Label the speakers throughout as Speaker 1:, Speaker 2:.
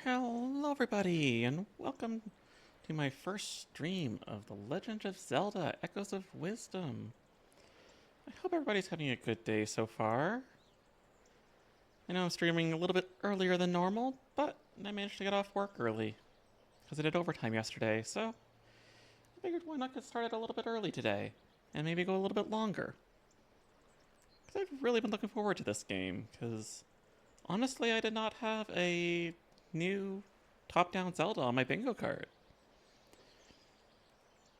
Speaker 1: Hello everybody, and welcome to my first stream of The Legend of Zelda Echoes of Wisdom. I hope everybody's having a good day so far. I know I'm streaming a little bit earlier than normal, but I managed to get off work early, because I did overtime yesterday, so I figured why not get started a little bit early today, and maybe go a little bit longer. Because I've really been looking forward to this game, because honestly I did not have a new top-down Zelda on my bingo card.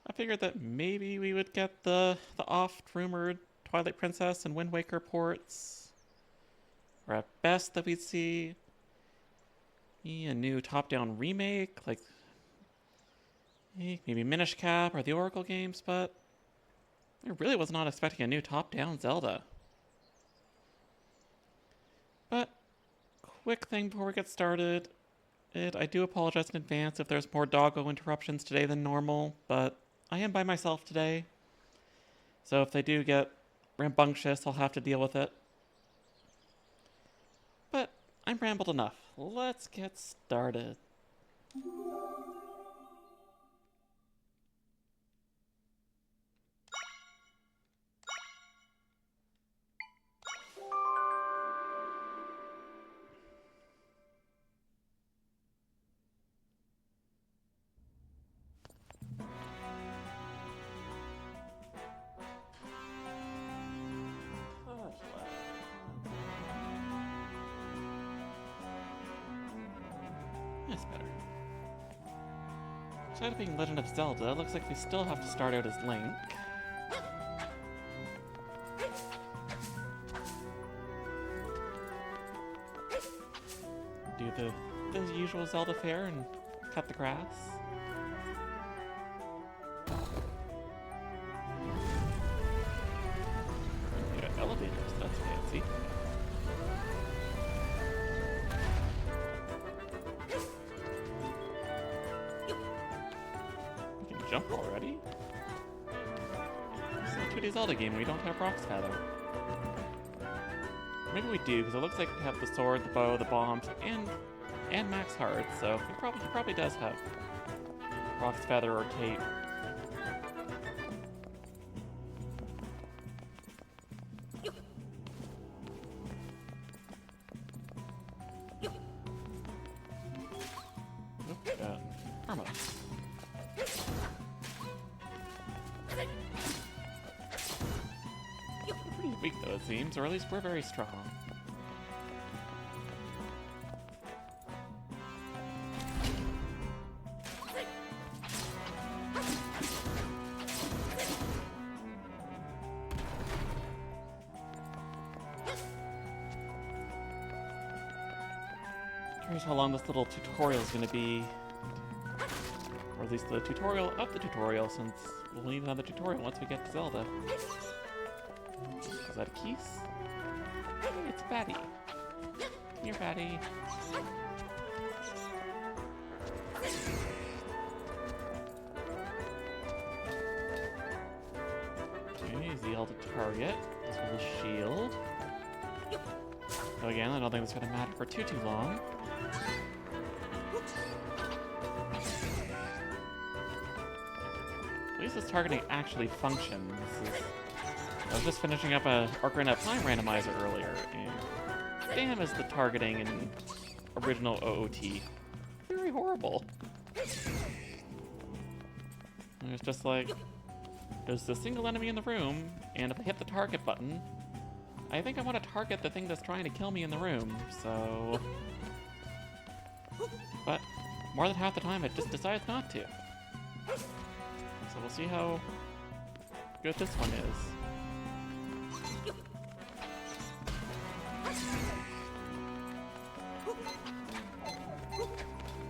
Speaker 1: I figured that maybe we would get the oft-rumored Twilight Princess and Wind Waker ports, or at best that we'd see a new top-down remake, like maybe Minish Cap or the Oracle games, but I really was not expecting a new top-down Zelda. But quick thing before we get started, I do apologize in advance if there's more doggo interruptions today than normal, but I am by myself today, so if they do get rambunctious, I'll have to deal with it. But I'm rambled enough. Let's get started. That's better. Instead of being Legend of Zelda, it looks like we still have to start out as Link. Do the usual Zelda fare and cut the grass. We got elevators, that's fancy. We can jump already? This is a 2D Zelda game, we don't have Rock's Feather. Maybe we do, because it looks like we have the sword, the bow, the bombs, and Max Heart, so he probably does have Rock's Feather or Cape. Armor. We're pretty weak though, it seems, or at least we're very strong. Curious how long this little tutorial is going to be. Or at least the tutorial of the tutorial, since we'll need another tutorial once we get to Zelda. Is that a Keese? Hey, it's Fatty. Come here, Fatty. Okay, he's the Zelda target. This with his shield. So again, I don't think it's going to matter for too long. At least this targeting actually functions. I was just finishing up a Ocarina of Time randomizer earlier, and damn is the targeting in original OOT very horrible. And it's just like, there's a single enemy in the room, and if I hit the target button, I think I want to target the thing that's trying to kill me in the room, so... But more than half the time, it just decides not to. So we'll see how good this one is.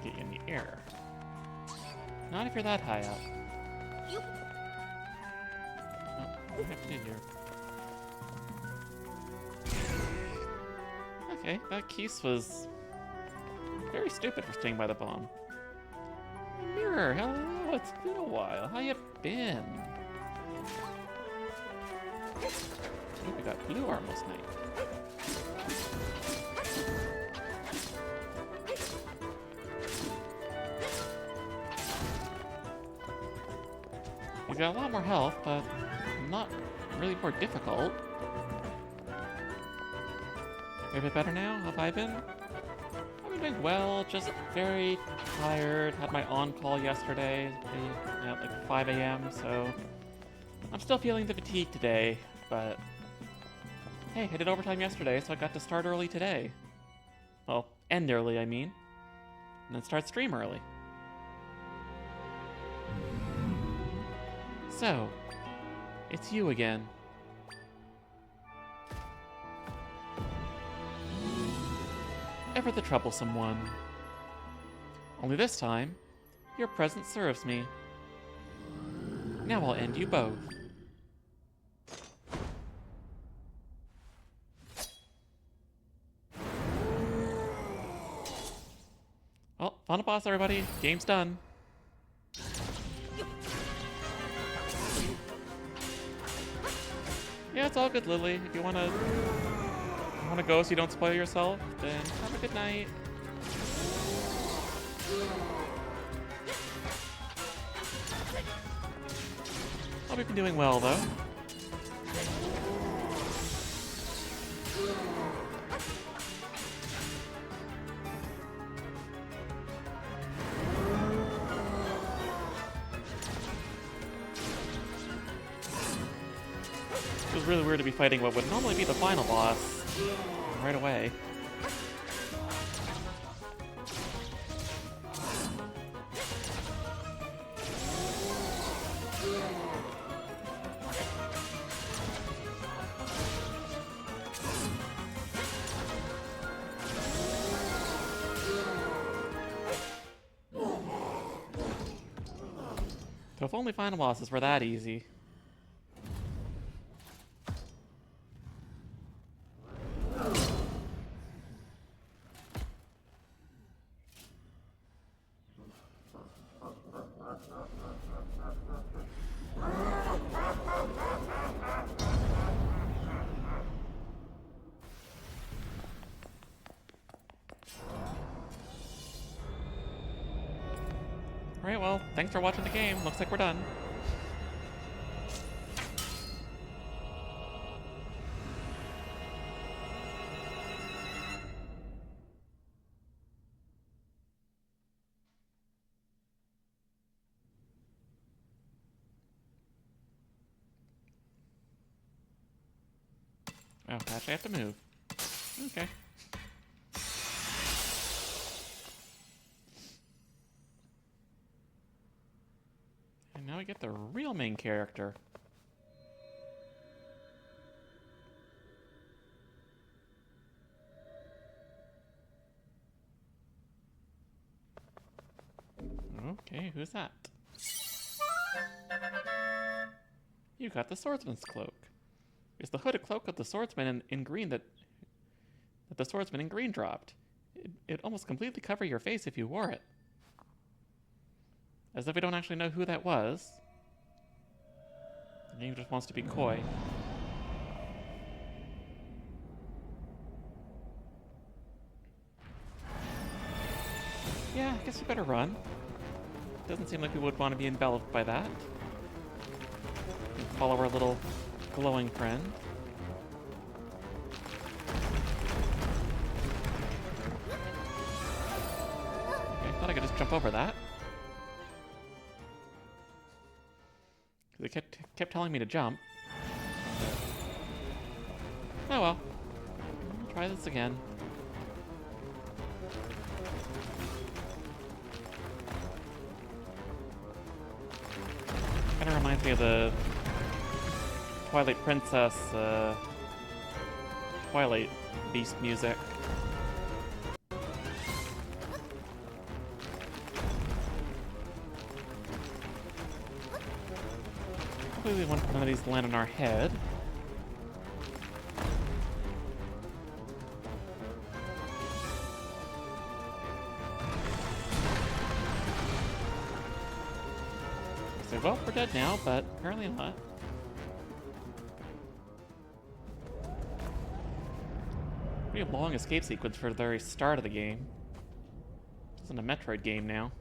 Speaker 1: Get you in the air. Not if you're that high up. Oh, what do I have to do here? Okay, that Keese was very stupid for staying by the bomb. Mirror, hello, it's been a while. How you been? Ooh, we got blue Armos Knight. He's got a lot more health, but not really more difficult. Are you a bit better now? How have I been? I've been doing well, just very tired. Had my on-call yesterday at like 5 a.m., so I'm still feeling the fatigue today, but hey, I did overtime yesterday, so I got to start early today. Well, end early, I mean. And then start stream early. So, it's you again. Ever the troublesome one. Only this time, your presence serves me. Now I'll end you both. Well, final boss, everybody. Game's done. Yeah, it's all good, Lily. If you wanna go so you don't spoil yourself, then have a good night. Hope you've been doing well, though. It was really weird to be fighting what would normally be the final boss right away. So if only final bosses were that easy. Alright, well, thanks for watching the game. Looks like we're done. Oh, actually I have to move. Okay. And now we get the real main character. Okay, who's that? You got the swordsman's cloak. It's the hooded cloak of the swordsman in green that the swordsman in green dropped. It'd almost completely cover your face if you wore it. As if we don't actually know who that was. The game just wants to be coy. Yeah, I guess we better run. Doesn't seem like we would want to be enveloped by that. Follow our little glowing friend. Okay, I thought I could just jump over that. Because it kept telling me to jump. Oh well. I'll try this again. Kinda reminds me of the Twilight Princess, Twilight Beast music. Hopefully we want none of these to land on our head. So, well, we're dead now, but apparently not. Pretty long escape sequence for the very start of the game. This isn't a Metroid game now.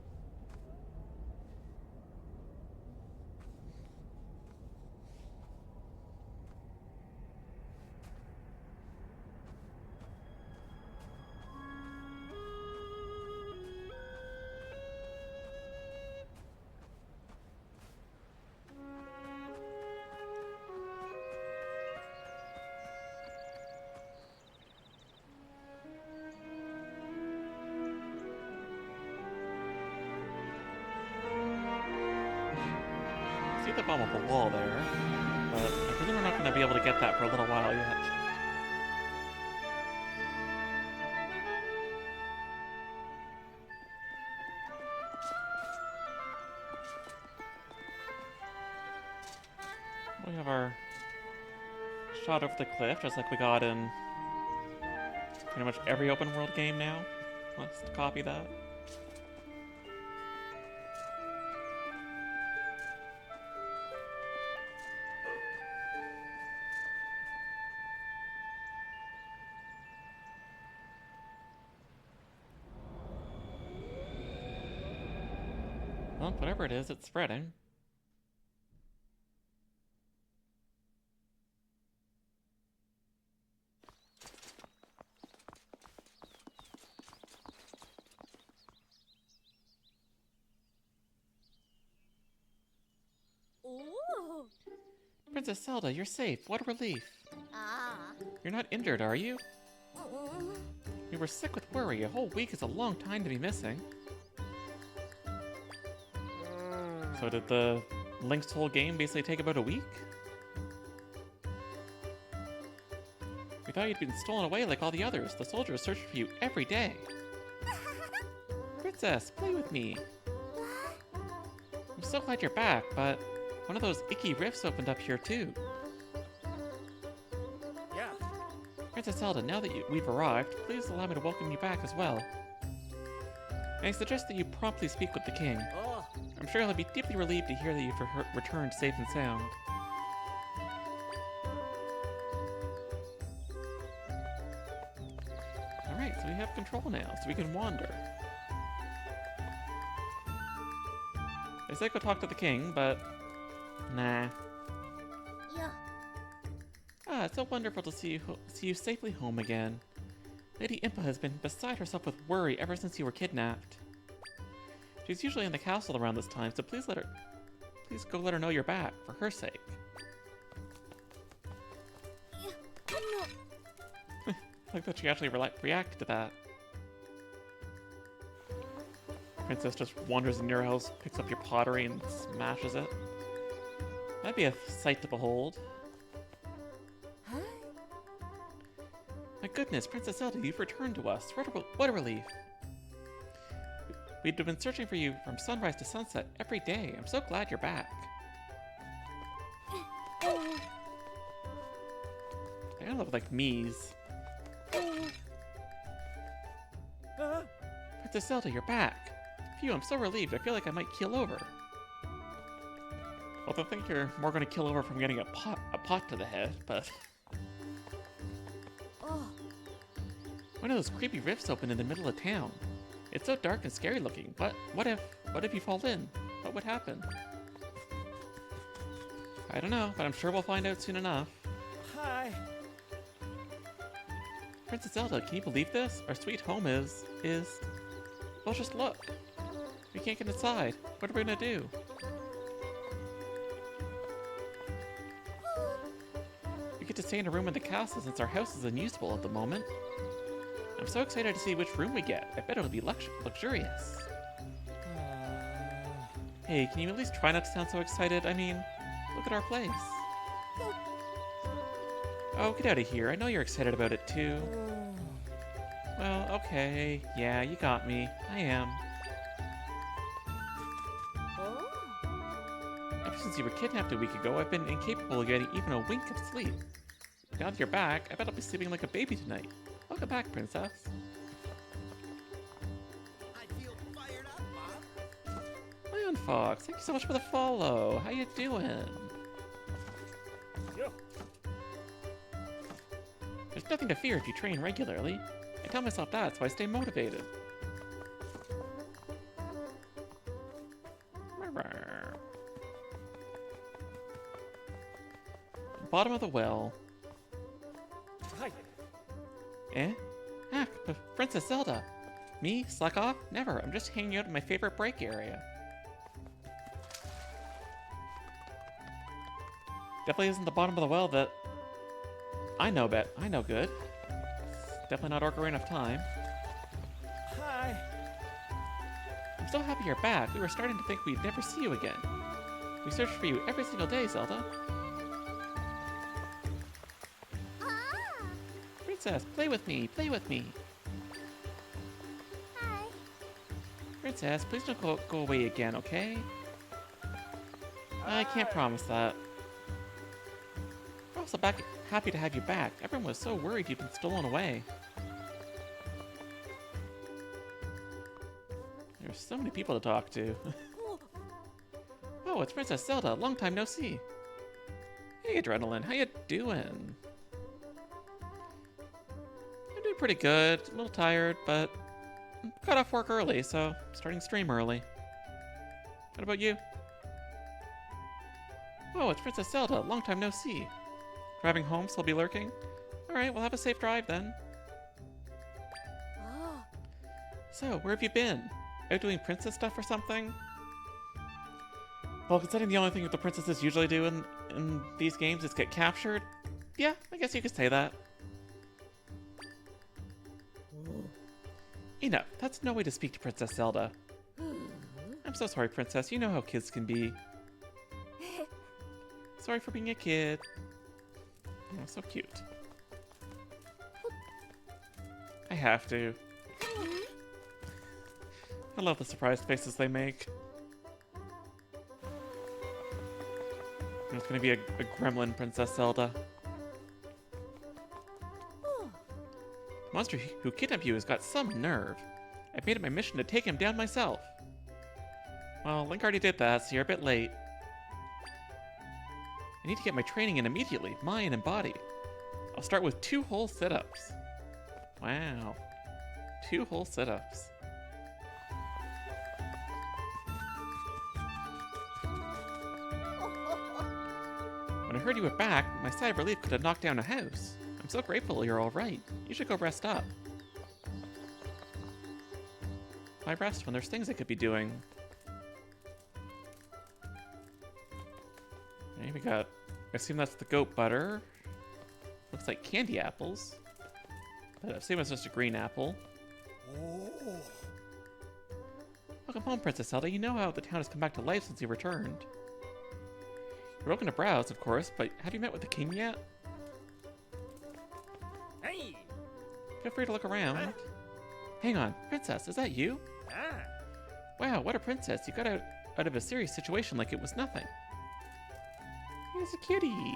Speaker 1: bomb up a wall there, but I presume we're not going to be able to get that for a little while yet. We have our shot over the cliff, just like we got in pretty much every open world game now. Let's copy that. Well, whatever it is, it's spreading.
Speaker 2: Ooh.
Speaker 1: Princess Zelda, you're safe. What a relief.
Speaker 2: Ah.
Speaker 1: You're not injured, are you?
Speaker 2: Mm.
Speaker 1: You were sick with worry. A whole week is a long time to be missing. So did the Link's whole game basically take about a week? We thought you'd been stolen away like all the others. The soldiers searched for you every day. Princess, play with me. I'm so glad you're back, but one of those icky rifts opened up here too.
Speaker 3: Yeah.
Speaker 1: Princess Zelda, now that we've arrived, please allow me to welcome you back as well. And I suggest that you promptly speak with the king.
Speaker 3: Oh.
Speaker 1: I'm sure he'll be deeply relieved to hear that you've returned safe and sound. Alright, so we have control now, so we can wander. I said go talk to the king, but... nah.
Speaker 2: Yeah.
Speaker 1: Ah, it's so wonderful to see you safely home again. Lady Impa has been beside herself with worry ever since you were kidnapped. She's usually in the castle around this time, so please go let her know you're back, for her sake. I like that she actually reacted to that. Princess just wanders in your house, picks up your pottery, and smashes it. That'd be a sight to behold.
Speaker 2: Huh?
Speaker 1: My goodness, Princess Zelda, you've returned to us. What a relief. We've been searching for you from sunrise to sunset every day. I'm so glad you're back. They all look like me's. Princess Zelda, you're back. Phew, I'm so relieved. I feel like I might keel over. Well, I think you're more going to kill over from getting a pot to the head, but...
Speaker 2: Oh.
Speaker 1: One of those creepy rifts opened in the middle of town. It's so dark and scary looking. What if you fall in? What would happen? I don't know, but I'm sure we'll find out soon enough.
Speaker 3: Hi.
Speaker 1: Princess Zelda, can you believe this? Our sweet home is... Well, just look. We can't get inside. What are we gonna do? We get to stay in a room in the castle since our house is unusable at the moment. I'm so excited to see which room we get. I bet it'll be luxurious. Hey, can you at least try not to sound so excited? I mean, look at our place. Oh, get out of here. I know you're excited about it too. Well, okay. Yeah, you got me. I am.
Speaker 2: Oh.
Speaker 1: Ever since you were kidnapped a week ago, I've been incapable of getting even a wink of sleep. Now that you're back, I bet I'll be sleeping like a baby tonight. Welcome back, Princess.
Speaker 3: I feel fired up, Mom.
Speaker 1: Lion Fox, thank you so much for the follow. How you doing?
Speaker 3: Yeah.
Speaker 1: There's nothing to fear if you train regularly. I tell myself that, so I stay motivated. Bottom of the well.
Speaker 3: Hi.
Speaker 1: Eh? Ah, Princess Zelda. Me? Slack off? Never. I'm just hanging out in my favorite break area. Definitely isn't the bottom of the well that I know good. It's definitely not Ocarina of Time.
Speaker 3: Hi.
Speaker 1: I'm so happy you're back. We were starting to think we'd never see you again. We search for you every single day, Zelda.
Speaker 2: Ah!
Speaker 1: Princess, play with me, play with me.
Speaker 2: Hi.
Speaker 1: Princess, please don't go away again, okay? I can't promise that. We're also happy to have you back. Everyone was so worried you'd been stolen away. There's so many people to talk to. Oh, it's Princess Zelda. Long time no see. Hey, Adrenaline. How you doing? I'm doing pretty good. A little tired, but got off work early, so starting stream early. What about you? Oh, it's Princess Zelda. Long time no see. Driving home, so I'll be lurking? Alright, well have a safe drive then.
Speaker 2: Oh.
Speaker 1: So, where have you been? Out doing princess stuff or something? Well, considering the only thing that the princesses usually do in these games is get captured, yeah, I guess you could say that. Enough, that's no way to speak to Princess Zelda. I'm so sorry, Princess, you know how kids can be. Sorry for being a kid. Oh, so cute. I have to. I love the surprised faces they make. And it's gonna be a gremlin Princess Zelda. The monster who kidnapped you has got some nerve. I've made it my mission to take him down myself. Well, Link already did that, so you're a bit late. I need to get my training in immediately, mind and body. I'll start with 2 whole sit-ups. Wow. 2 whole sit-ups. When I heard you were back, my sigh of relief could have knocked down a house. I'm so grateful you're alright. You should go rest up. Why rest when there's things I could be doing? Okay, we got, I assume that's the goat butter. Looks like candy apples. But I assume it's just a green apple. Welcome home, Princess Zelda. You know how the town has come back to life since you returned. You're welcome to browse, of course, but have you met with the king yet?
Speaker 3: Hey!
Speaker 1: Feel free to look around. Hang on, Princess, is that you?
Speaker 3: Ah!
Speaker 1: Wow, what a princess. You got out of a serious situation like it was nothing. Here's a kitty.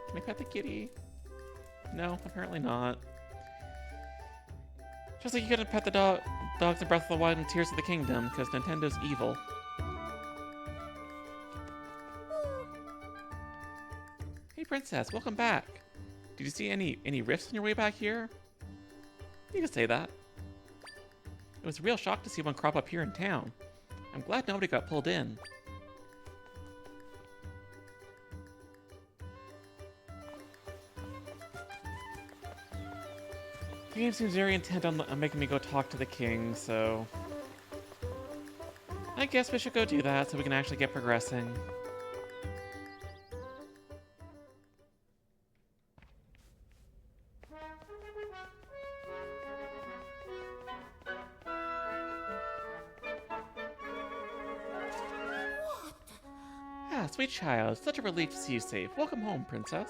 Speaker 1: Can I pet the kitty? No, apparently not. Just like you couldn't pet the dogs in Breath of the Wild and Tears of the Kingdom, because Nintendo's evil. Hey, Princess, welcome back. Did you see any rifts on your way back here? You could say that. It was a real shock to see one crop up here in town. I'm glad nobody got pulled in. The game seems very intent on making me go talk to the king, so... I guess we should go do that so we can actually get progressing. Ah, sweet child, such a relief to see you safe. Welcome home, princess.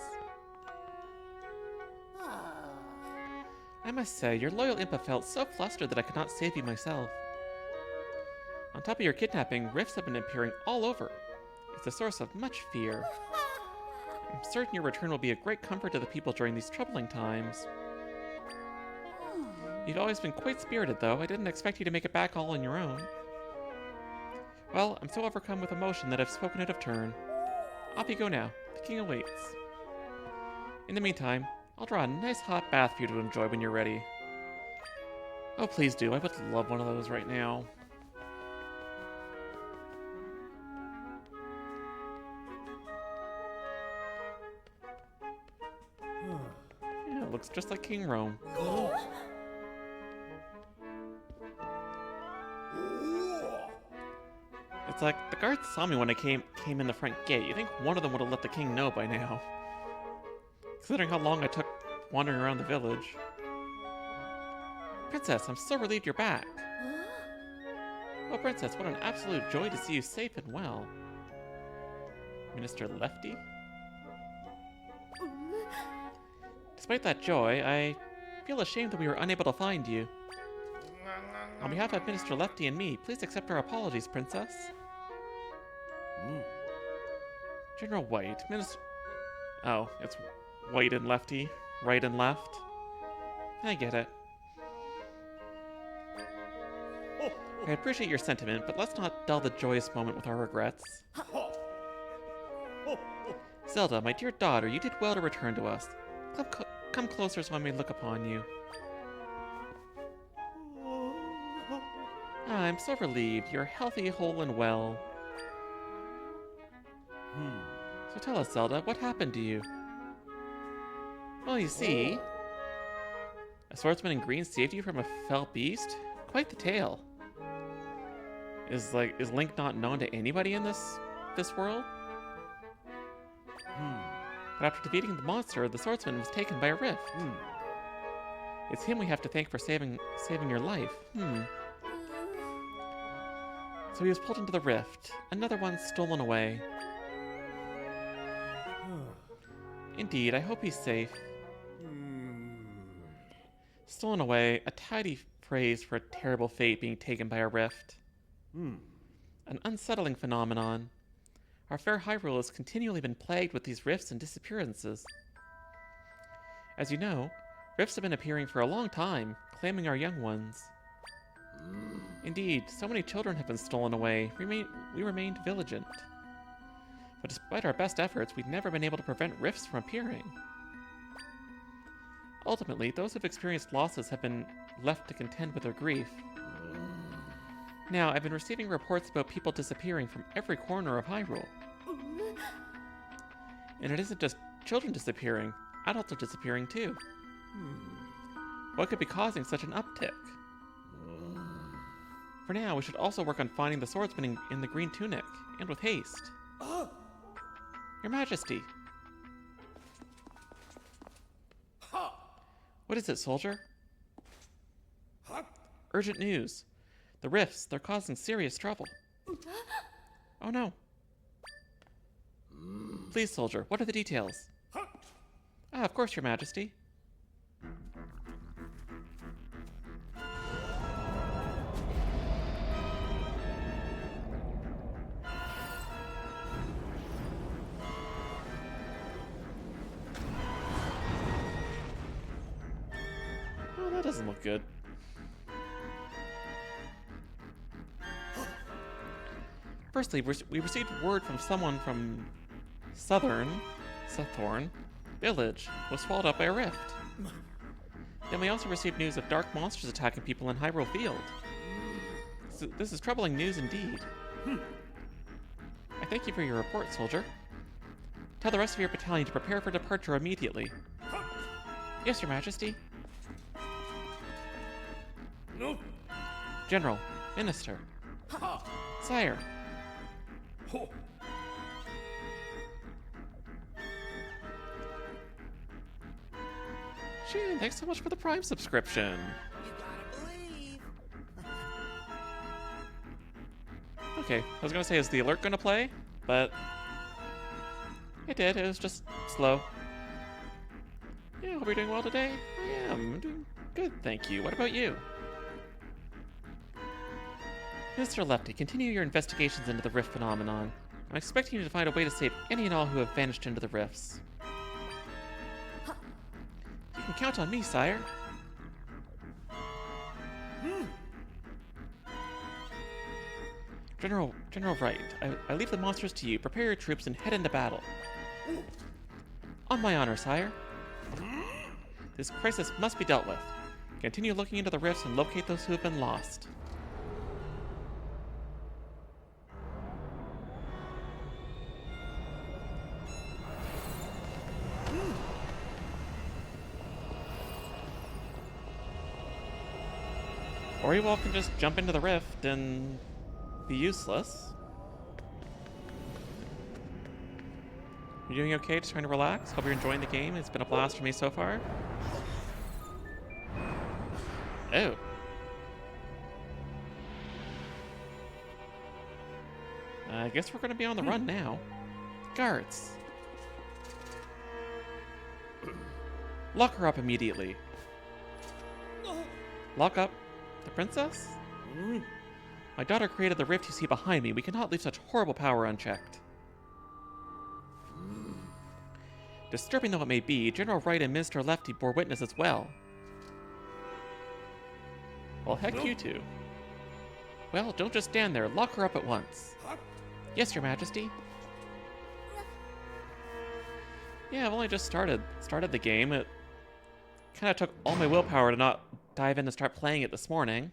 Speaker 1: I must say, your loyal Impa felt so flustered that I could not save you myself. On top of your kidnapping, rifts have been appearing all over. It's a source of much fear. I'm certain your return will be a great comfort to the people during these troubling times. You've always been quite spirited, though. I didn't expect you to make it back all on your own. Well, I'm so overcome with emotion that I've spoken out of turn. Off you go now. The king awaits. In the meantime, I'll draw a nice hot bath for you to enjoy when you're ready. Oh, please do. I would love one of those right now. Yeah, it looks just like King Rome. It's like, the guards saw me when I came in the front gate. You think one of them would have let the king know by now. Considering how long I took wandering around the village. Princess, I'm so relieved you're back. Oh, Princess, what an absolute joy to see you safe and well. Minister Lefty? Despite that joy, I feel ashamed that we were unable to find you. On behalf of Minister Lefty and me, please accept our apologies, Princess. General White, Minister... Oh, it's White and Lefty, right and left. I get it. I appreciate your sentiment, but let's not dull the joyous moment with our regrets. Zelda, my dear daughter, you did well to return to us. Come closer so I may look upon you. Ah, I'm so relieved. You're healthy, whole, and well. So tell us, Zelda, what happened to you? Well, you see... A swordsman in green saved you from a fell beast? Quite the tale. Is Link not known to anybody in this world? But after defeating the monster, the swordsman was taken by a rift. It's him we have to thank for saving your life. So he was pulled into the rift. Another one stolen away. Indeed, I hope he's safe. Stolen away, a tidy phrase for a terrible fate being taken by a rift. An unsettling phenomenon. Our fair Hyrule has continually been plagued with these rifts and disappearances. As you know, rifts have been appearing for a long time, claiming our young ones. Indeed, so many children have been stolen away, we remained vigilant. But despite our best efforts, we've never been able to prevent rifts from appearing. Ultimately, those who've experienced losses have been left to contend with their grief. Now, I've been receiving reports about people disappearing from every corner of Hyrule. And it isn't just children disappearing, adults are disappearing too. What could be causing such an uptick? For now, we should also work on finding the swordsman in the green tunic, and with haste. Your Majesty! What is it, soldier? Urgent news. The rifts, they're causing serious trouble. Oh no. Please, soldier, what are the details? Ah, of course, Your Majesty. Oh, that doesn't look good. Firstly, we received word from someone from Sethorn village was swallowed up by a rift. Then we also received news of dark monsters attacking people in Hyrule Field. This is troubling news indeed. I thank you for your report, soldier. Tell the rest of your battalion to prepare for departure immediately. Yes, Your Majesty.
Speaker 3: No.
Speaker 1: General, Minister, Sire. Shin, thanks so much for the Prime subscription.
Speaker 3: You gotta believe.
Speaker 1: Okay, I was gonna say, is the alert gonna play? But it did. It was just slow. Yeah, hope you're doing well today. I am. I'm doing good, thank you. What about you? Mr. Lefty, continue your investigations into the rift phenomenon. I'm expecting you to find a way to save any and all who have vanished into the rifts. You can count on me, sire. General Wright, I leave the monsters to you. Prepare your troops and head into battle. On my honor, sire. This crisis must be dealt with. Continue looking into the rifts and locate those who have been lost. Or you all can just jump into the rift and be useless. You doing okay? Just trying to relax? Hope you're enjoying the game. It's been a blast for me so far. Oh. I guess we're gonna be on the run now. Guards! Lock her up immediately. Lock up the princess? My daughter created the rift you see behind me. We cannot leave such horrible power unchecked. Disturbing though it may be, General Wright and Minister Lefty bore witness as well. Well, heck you two. Well, don't just stand there. Lock her up at once. Yes, Your Majesty. Yeah, I've only just started the game. It kind of took all my willpower to not dive in and start playing it this morning.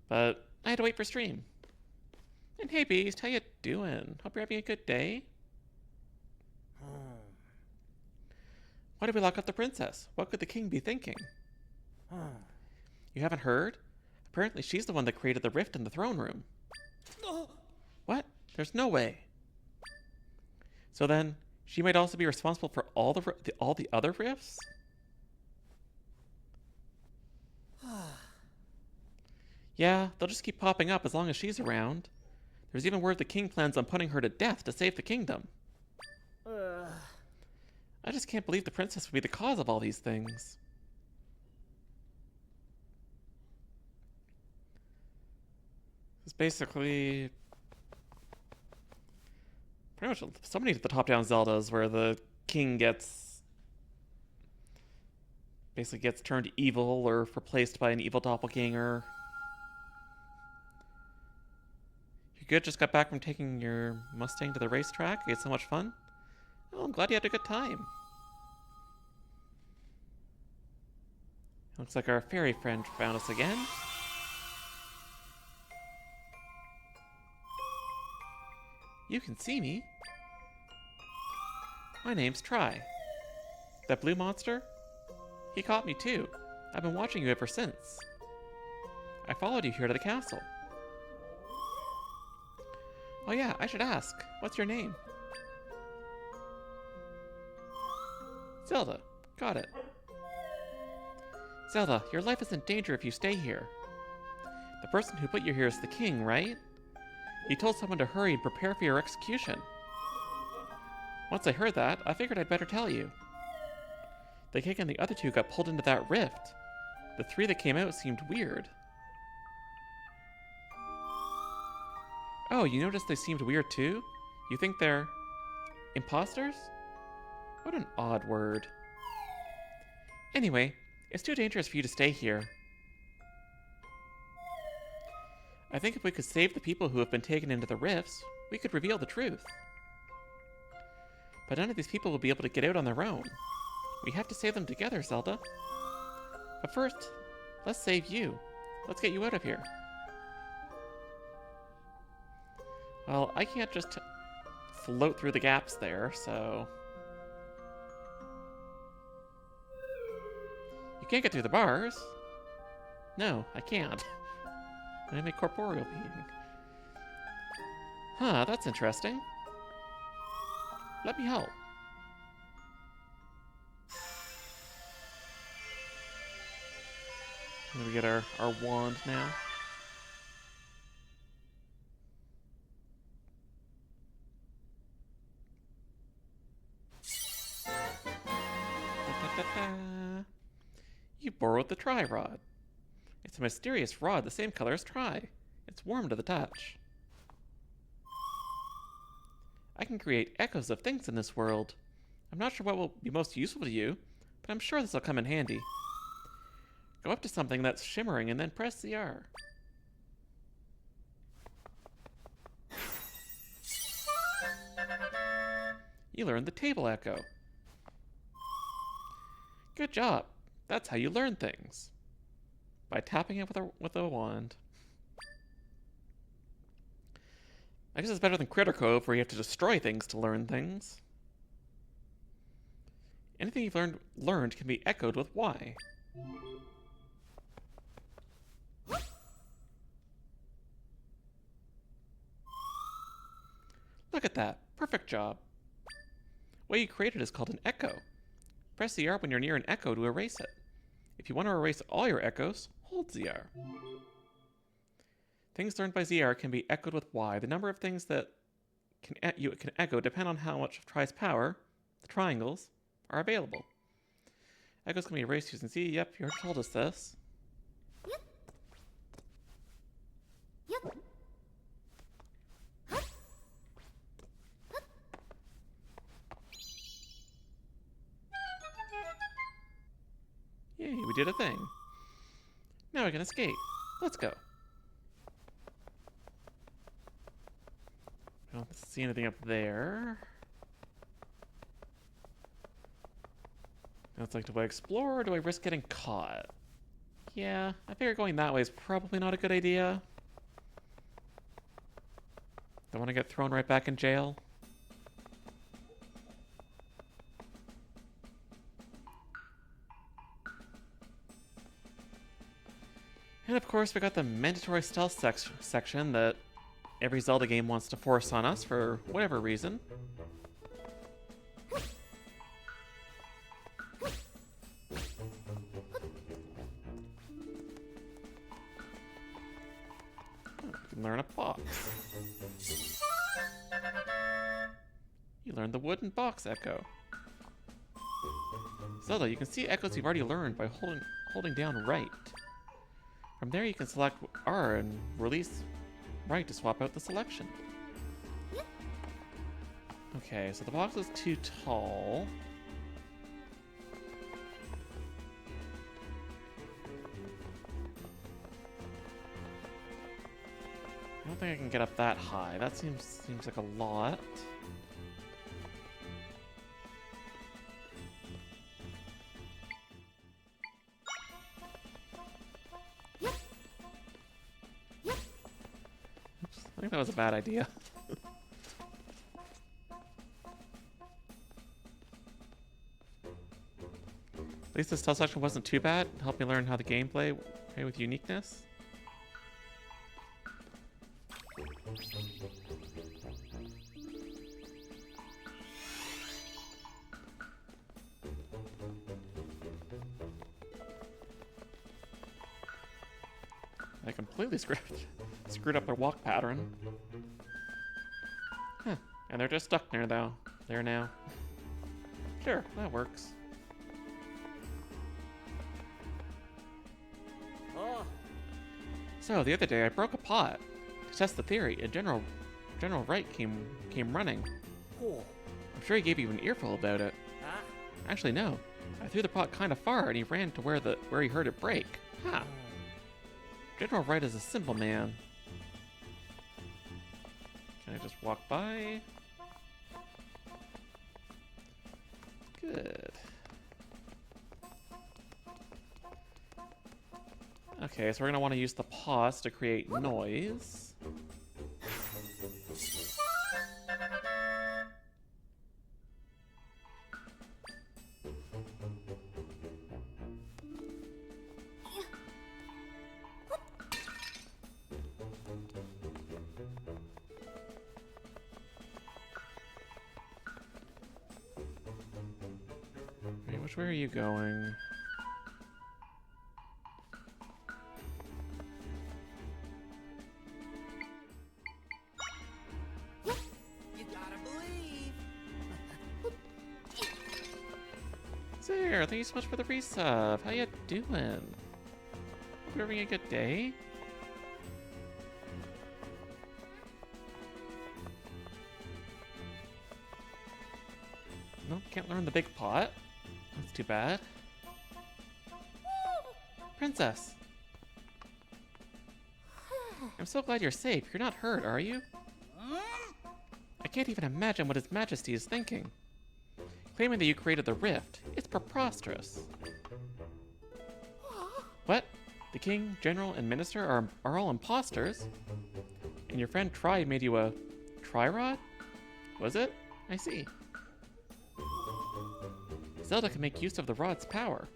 Speaker 1: But I had to wait for stream. And hey, Beast, how you doing? Hope you're having a good day. Why did we lock up the princess? What could the king be thinking? You haven't heard? Apparently she's the one that created the rift in the throne room. What? There's no way. So then, she might also be responsible for all the other rifts? Yeah, they'll just keep popping up as long as she's around. There's even word the king plans on putting her to death to save the kingdom. I just can't believe the princess would be the cause of all these things. It's basically pretty much so many of the top-down Zeldas where the king basically gets turned evil or replaced by an evil doppelganger. You good? Just got back from taking your Mustang to the racetrack? You had so much fun? Oh, I'm glad you had a good time. Looks like our fairy friend found us again. You can see me. My name's Tri. That blue monster? He caught me too. I've been watching you ever since. I followed you here to the castle. Oh yeah, I should ask. What's your name? Zelda. Got it. Zelda, your life is in danger if you stay here. The person who put you here is the king, right? He told someone to hurry and prepare for your execution. Once I heard that, I figured I'd better tell you. The king and the other two got pulled into that rift. The three that came out seemed weird. Oh, you noticed they seemed weird too? You think they're imposters? What an odd word. Anyway, it's too dangerous for you to stay here. I think if we could save the people who have been taken into the rifts, we could reveal the truth. But none of these people will be able to get out on their own. We have to save them together, Zelda. But first, let's save you. Let's get you out of here. Well, I can't just float through the gaps there, so... You can't get through the bars. No, I can't. I'm a corporeal being. Huh, that's interesting. Let me help. Let me get our wand now. Da-da-da-da. You borrowed the Tri-Rod. It's a mysterious rod the same color as Tri. It's warm to the touch. I can create echoes of things in this world. I'm not sure what will be most useful to you, but I'm sure this will come in handy. Go up to something that's shimmering and then press the R. You learned the table echo. Good job. That's how you learn things. By tapping it with a wand. I guess it's better than Critter Cove, where you have to destroy things to learn things. Anything you've learned can be echoed with Y. Look at that. Perfect job. What you created is called an echo. Press the R when you're near an echo to erase it. If you want to erase all your echoes, hold ZR. Things learned by ZR can be echoed with Y. The number of things that you can echo depend on how much of Tri's power, the triangles, are available. Echoes can be erased using Z. Yep, you already told us this.
Speaker 2: Yep. Yep.
Speaker 1: Yay, we did a thing. Now we can escape. Let's go. I don't see anything up there. Now it's like, do I explore or do I risk getting caught? Yeah, I figure going that way is probably not a good idea. Don't want to get thrown right back in jail. And of course, we got the mandatory stealth section that every Zelda game wants to force on us for whatever reason. You can learn a box. You learned the wooden box echo. Zelda, you can see echoes you've already learned by holding down right. From there, you can select R and release right to swap out the selection. Okay, so the box is too tall. I don't think I can get up that high. That seems like a lot. I think that was a bad idea. At least this stealth section wasn't too bad. It helped me learn how the gameplay play with uniqueness. I completely screwed up their walk pattern. Huh. And they're just stuck there now. Sure, that works.
Speaker 3: Oh,
Speaker 1: So the other day I broke a pot to test the theory, and General Wright came running.
Speaker 3: cool.
Speaker 1: I'm sure he gave you an earful about it.
Speaker 3: Huh?
Speaker 1: Actually, no. I threw the pot kind of far, and he ran to where he heard it break. Ha! General Wright is a simple man. Can I just walk by? Good. Okay, so we're gonna want to use the pause to create noise. Wait, which way are you going?
Speaker 3: You gotta believe.
Speaker 1: Zare, thank you so much for the resub. How you doing? Hope you're having a good day. Nope, can't learn the big pot. That's too bad. Princess! I'm so glad you're safe. You're not hurt, are you? I can't even imagine what His Majesty is thinking. Claiming that you created the rift. It's preposterous. What? The king, general, and minister are all imposters? And your friend Tri made you a Tri-Rod? Was it? I see. Zelda can make use of the rod's power.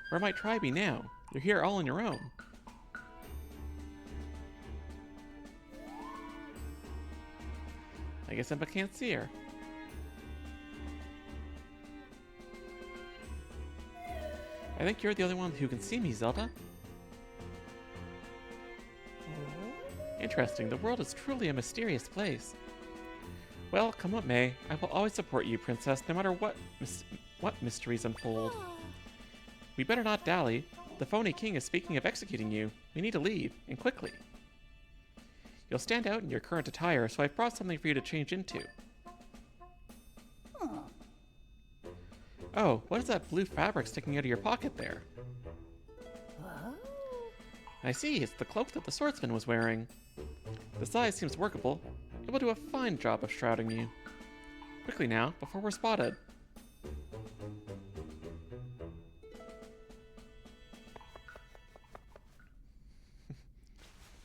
Speaker 1: Where might Tri be now? You're here all on your own. I guess Impa can't see her. I think you're the only one who can see me, Zelda. Interesting. The world is truly a mysterious place. Well, come what may, I will always support you, Princess, no matter what mysteries unfold. We better not dally. The phony king is speaking of executing you. We need to leave, and quickly. You'll stand out in your current attire, so I've brought something for you to change into. Oh, what is that blue fabric sticking out of your pocket there? I see, it's the cloak that the swordsman was wearing. The size seems workable. It will do a fine job of shrouding you. Quickly now, before we're spotted.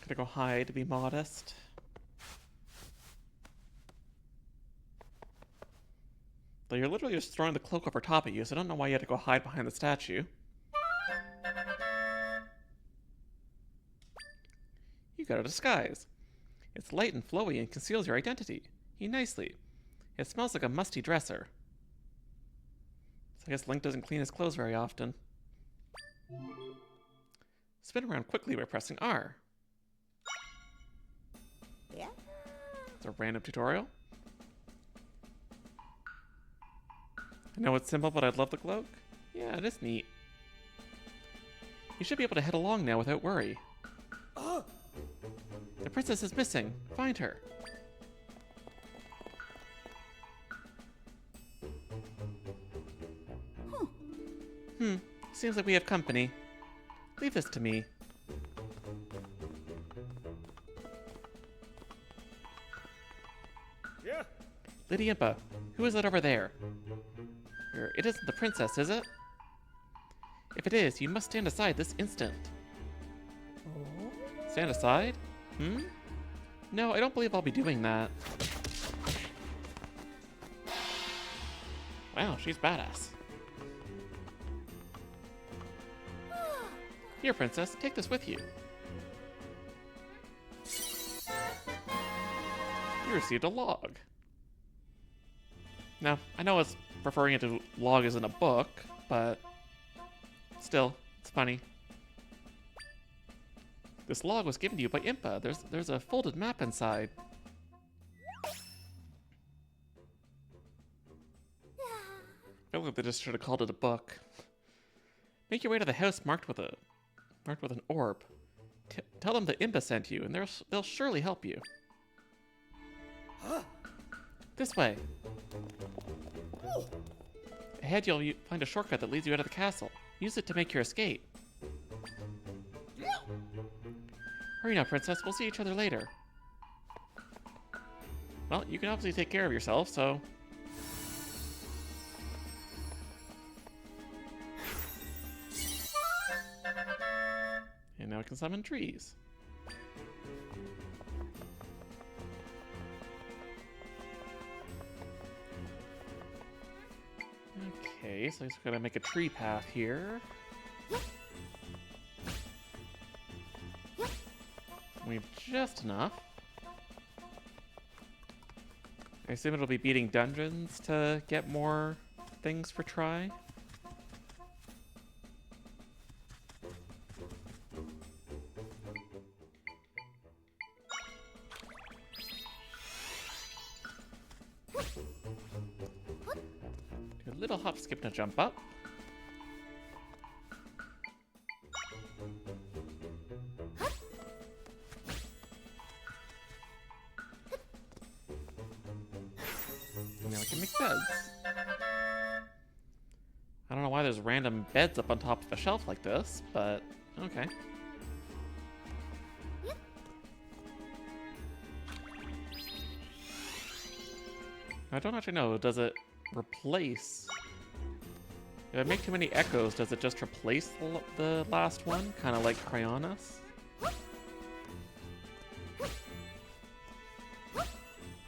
Speaker 1: Gotta go hide to be modest. Though you're literally just throwing the cloak over top of you, so I don't know why you had to go hide behind the statue. You got a disguise. It's light and flowy and conceals your identity. You nicely. It smells like a musty dresser. So I guess Link doesn't clean his clothes very often. Spin around quickly by pressing R.
Speaker 2: Yeah.
Speaker 1: It's a random tutorial. I know it's simple, but I'd love the cloak. Yeah, it is neat. You should be able to head along now without worry. The princess is missing. Find her. Seems like we have company. Leave this to me.
Speaker 3: Yeah.
Speaker 1: Lady Impa, who is it over there? It isn't the princess, is it? If it is, you must stand aside this instant. Stand aside? No, I don't believe I'll be doing that. Wow, she's badass. Here, princess, take this with you. You received a log. Now, I know it's referring it to log as in a book, but still, it's funny. This log was given to you by Impa. There's a folded map inside. I feel like they just should have called it a book. Make your way to the house marked with an orb. Tell them that Impa sent you, and they'll surely help you. This way. Ahead, you'll find a shortcut that leads you out of the castle. Use it to make your escape. Hurry now, princess. We'll see each other later. Well, you can obviously take care of yourself, so... And now I can summon trees. Okay, so I just gotta make a tree path here. We have just enough. I assume it'll be beating dungeons to get more things for try. Do a little hop, skip, and a jump up. Now we can make beds. I don't know why there's random beds up on top of a shelf like this, but okay. I don't actually know, does it replace... If I make too many echoes, does it just replace the last one? Kind of like Cryonis?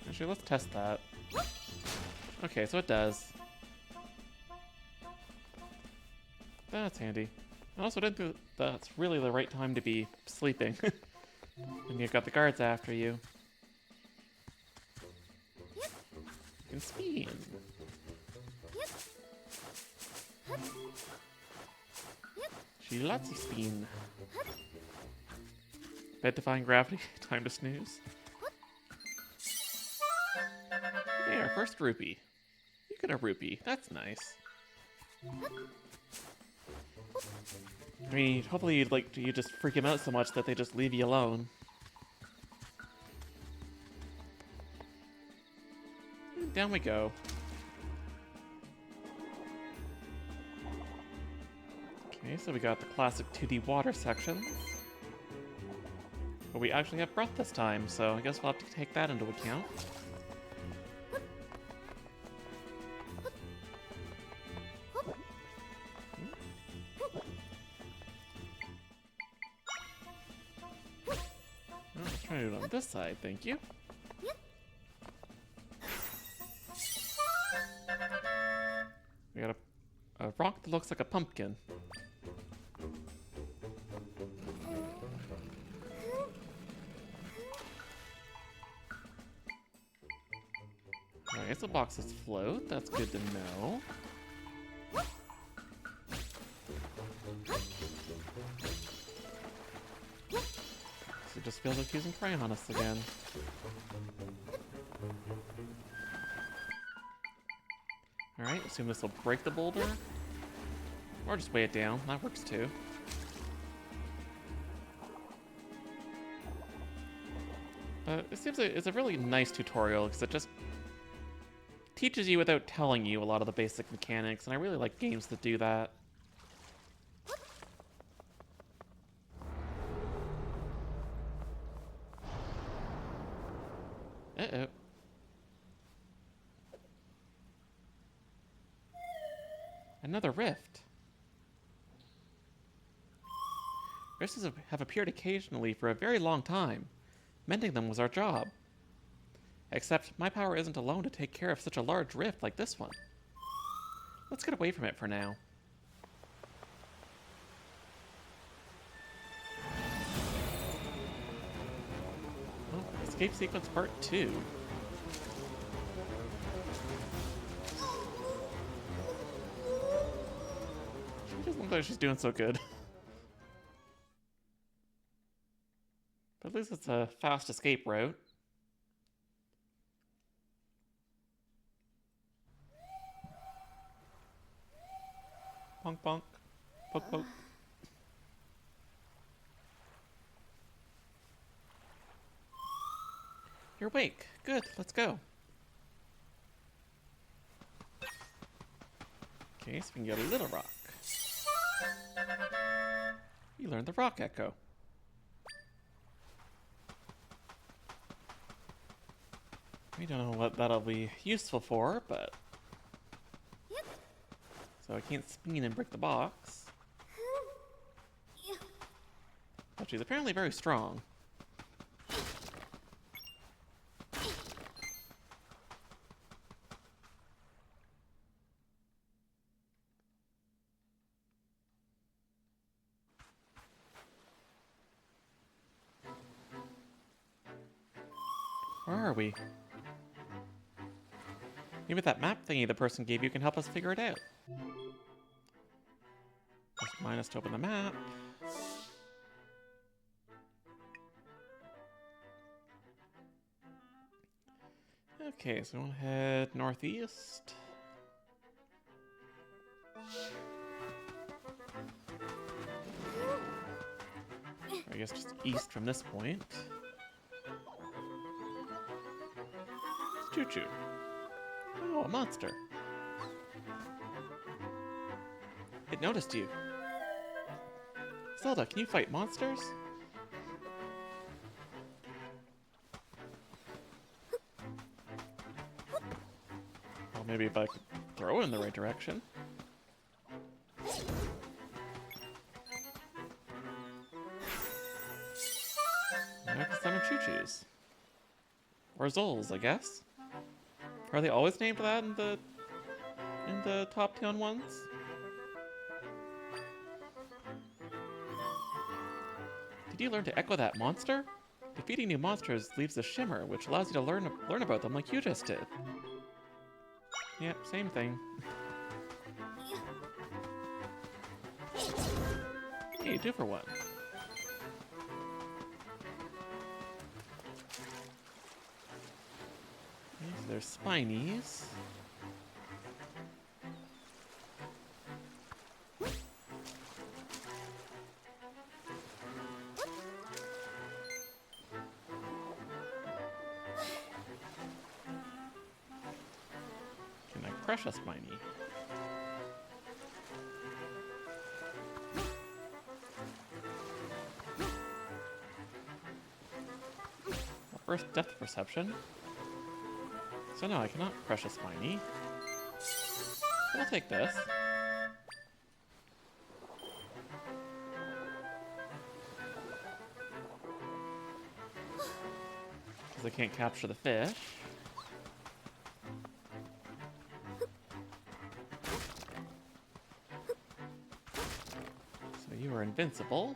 Speaker 1: Actually, let's test that. Okay, so it does. That's handy. I also didn't think that's really the right time to be sleeping. When you've got the guards after you. You can spin. Shilatsu Spin. Bed defying gravity. Time to snooze. Hey, our first rupee. You get a rupee. That's nice. I mean, hopefully you just freak them out so much that they just leave you alone. And down we go. Okay, so we got the classic 2D water sections. But we actually have breath this time, so I guess we'll have to take that into account. Let's try it on this side, thank you. We got a rock that looks like a pumpkin. Alright, so boxes float. That's good to know. So it just feels like using crayon on us again. Alright, assume this will break the boulder. Or just weigh it down. That works too. It seems like it's a really nice tutorial because it just teaches you without telling you a lot of the basic mechanics, and I really like games that do that. Uh-oh. Another rift. Rifts have appeared occasionally for a very long time. Mending them was our job. Except my power isn't alone to take care of such a large rift like this one. Let's get away from it for now. Oh, escape sequence part 2. She doesn't look like she's doing so good. But at least it's a fast escape route. Bonk bonk. Poke poke. You're awake. Good, let's go. Okay, so we can get a little rock. You learned the rock echo. We don't know what that'll be useful for, but... So I can't spin and break the box. But she's apparently very strong. Where are we? Maybe that map thingy the person gave you can help us figure it out. Just minus to open the map. Okay, so we want to head northeast. Or I guess just east from this point. It's Choo-Choo. Oh, a monster. It noticed you. Zelda, can you fight monsters? Well, maybe if I could throw it in the right direction. Now I can summon Choo-Choos. Or Zols, I guess. Are they always named that in the top town ones? Did you learn to echo that monster? Defeating new monsters leaves a shimmer, which allows you to learn about them like you just did. Yep, same thing. Hey, 2 for 1. These are spinies. Can I crush a spiny? First depth perception. So no, I cannot crush a spiny. But I'll take this. Because I can't capture the fish. So you are invincible.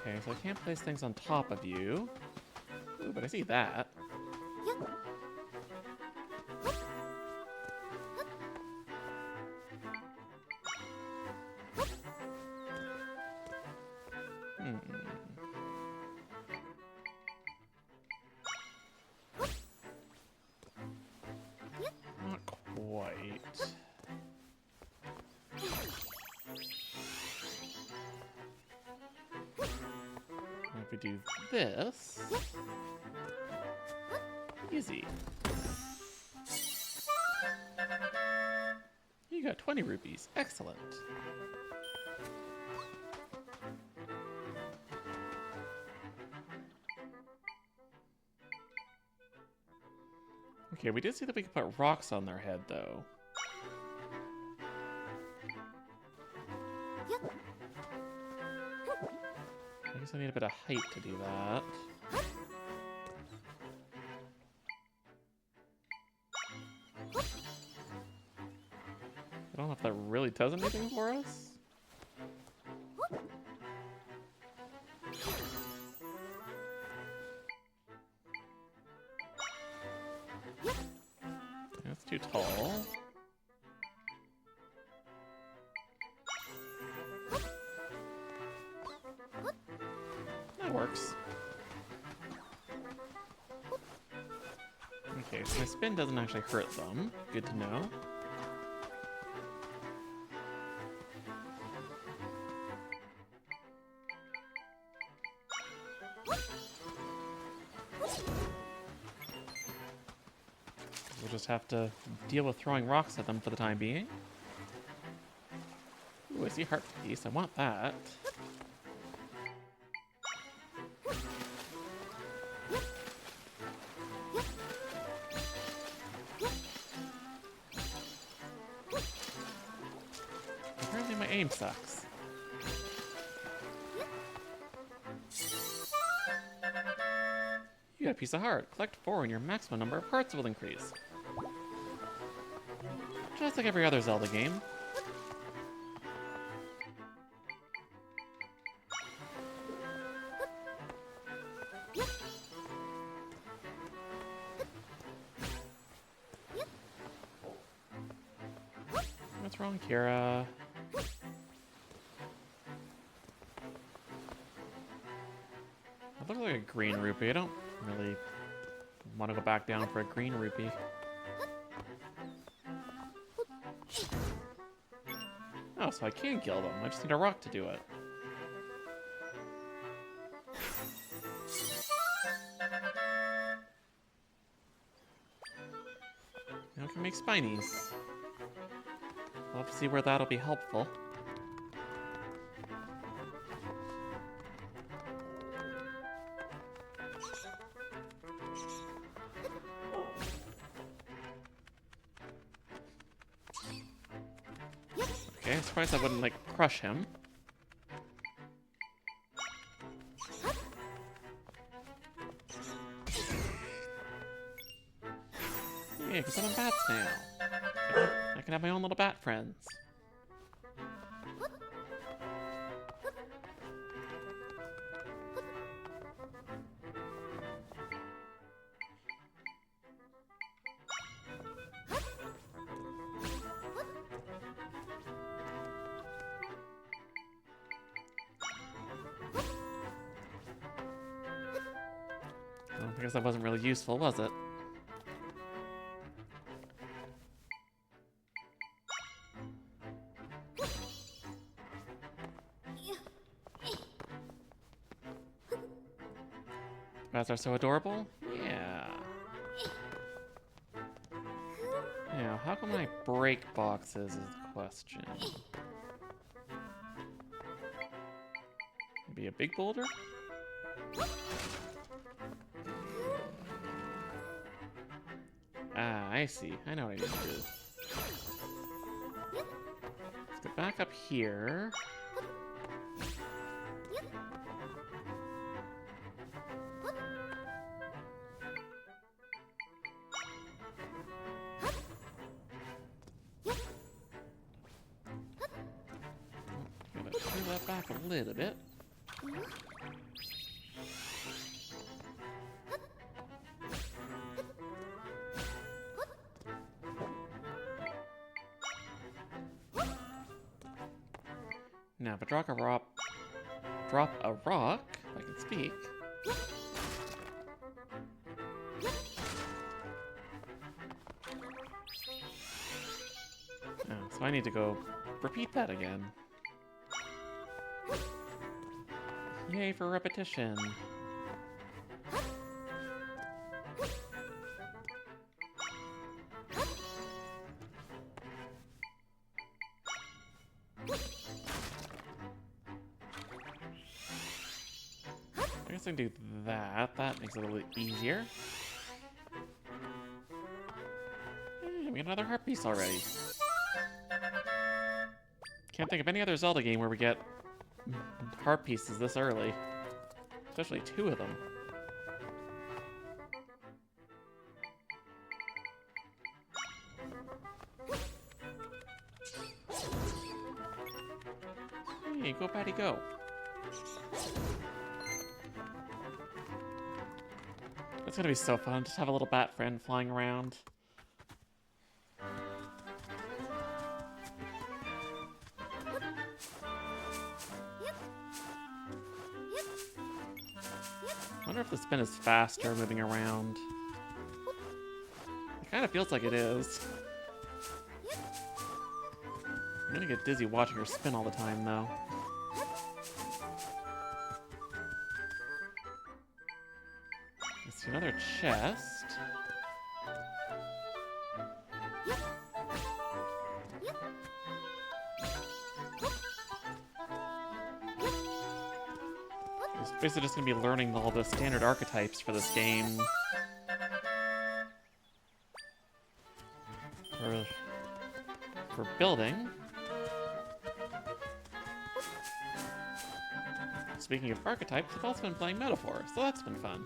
Speaker 1: Okay, so I can't place things on top of you. Ooh, but I see that. Hmm. Not quite. If we do this, easy. You got 20 rupees. Excellent. Okay, we did see that we could put rocks on their head, though. I guess I need a bit of height to do that. I don't know if that really does anything for us. That's too tall. That works. Okay, so my spin doesn't actually hurt them. Good to know. We'll just have to deal with throwing rocks at them for the time being. Ooh, I see heart piece. I want that. Apparently my aim sucks. You got a piece of heart. Collect 4 and your maximum number of hearts will increase. Just like every other Zelda game. What's wrong, Kira? That looks like a green rupee. I don't really want to go back down for a green rupee. Oh, so I can kill them. I just need a rock to do it. Now I can make spinies. We'll have to see where that'll be helpful. Okay, I'm surprised I wouldn't, like, crush him. Yeah, because I'm a bats now. I can have my own little bat friends. I guess that wasn't really useful, was it? Bats are so adorable? Yeah. Now, how can I break boxes is the question. Maybe a big boulder? Ah, I see. I know what I need to do. Let's get back up here. Gotta peel that back a little bit. Now, if I drop a rock, if I can speak. Oh, so I need to go repeat that again. Yay for repetition. I guess I can do that. That makes it a little easier. We got another heart piece already. Can't think of any other Zelda game where we get heart pieces this early. Especially 2 of them. Hey, go Patty, go. It's gonna be so fun. Just have a little bat friend flying around. I wonder if the spin is faster moving around. It kind of feels like it is. I'm gonna get dizzy watching her spin all the time, though. I see another chest. It's basically just gonna be learning all the standard archetypes for this game. For building. Speaking of archetypes, I've also been playing Metaphor, so that's been fun.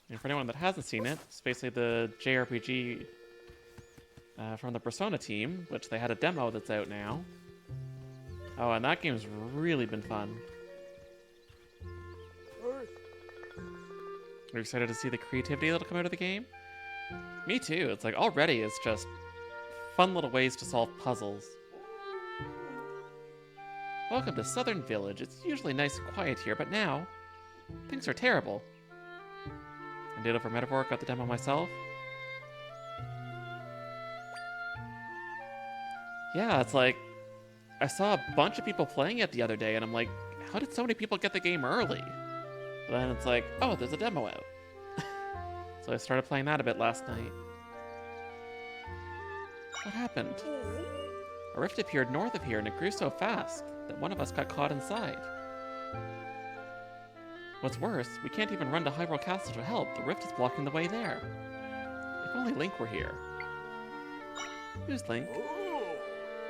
Speaker 1: And for anyone that hasn't seen it, it's basically the JRPG from the Persona team, which they had a demo that's out now. Oh, and that game's really been fun. Are you excited to see the creativity that'll come out of the game? Me too. It's like already it's just fun little ways to solve puzzles. Welcome to Southern Village. It's usually nice and quiet here, but now things are terrible. I did it for Metaphor, got the demo myself. Yeah, it's like I saw a bunch of people playing it the other day, and I'm like, how did so many people get the game early? But then it's like, oh, there's a demo out. So I started playing that a bit last night. What happened? A rift appeared north of here, and it grew so fast that one of us got caught inside. What's worse, we can't even run to Hyrule Castle to help. The rift is blocking the way there. If only Link were here. Who's Link?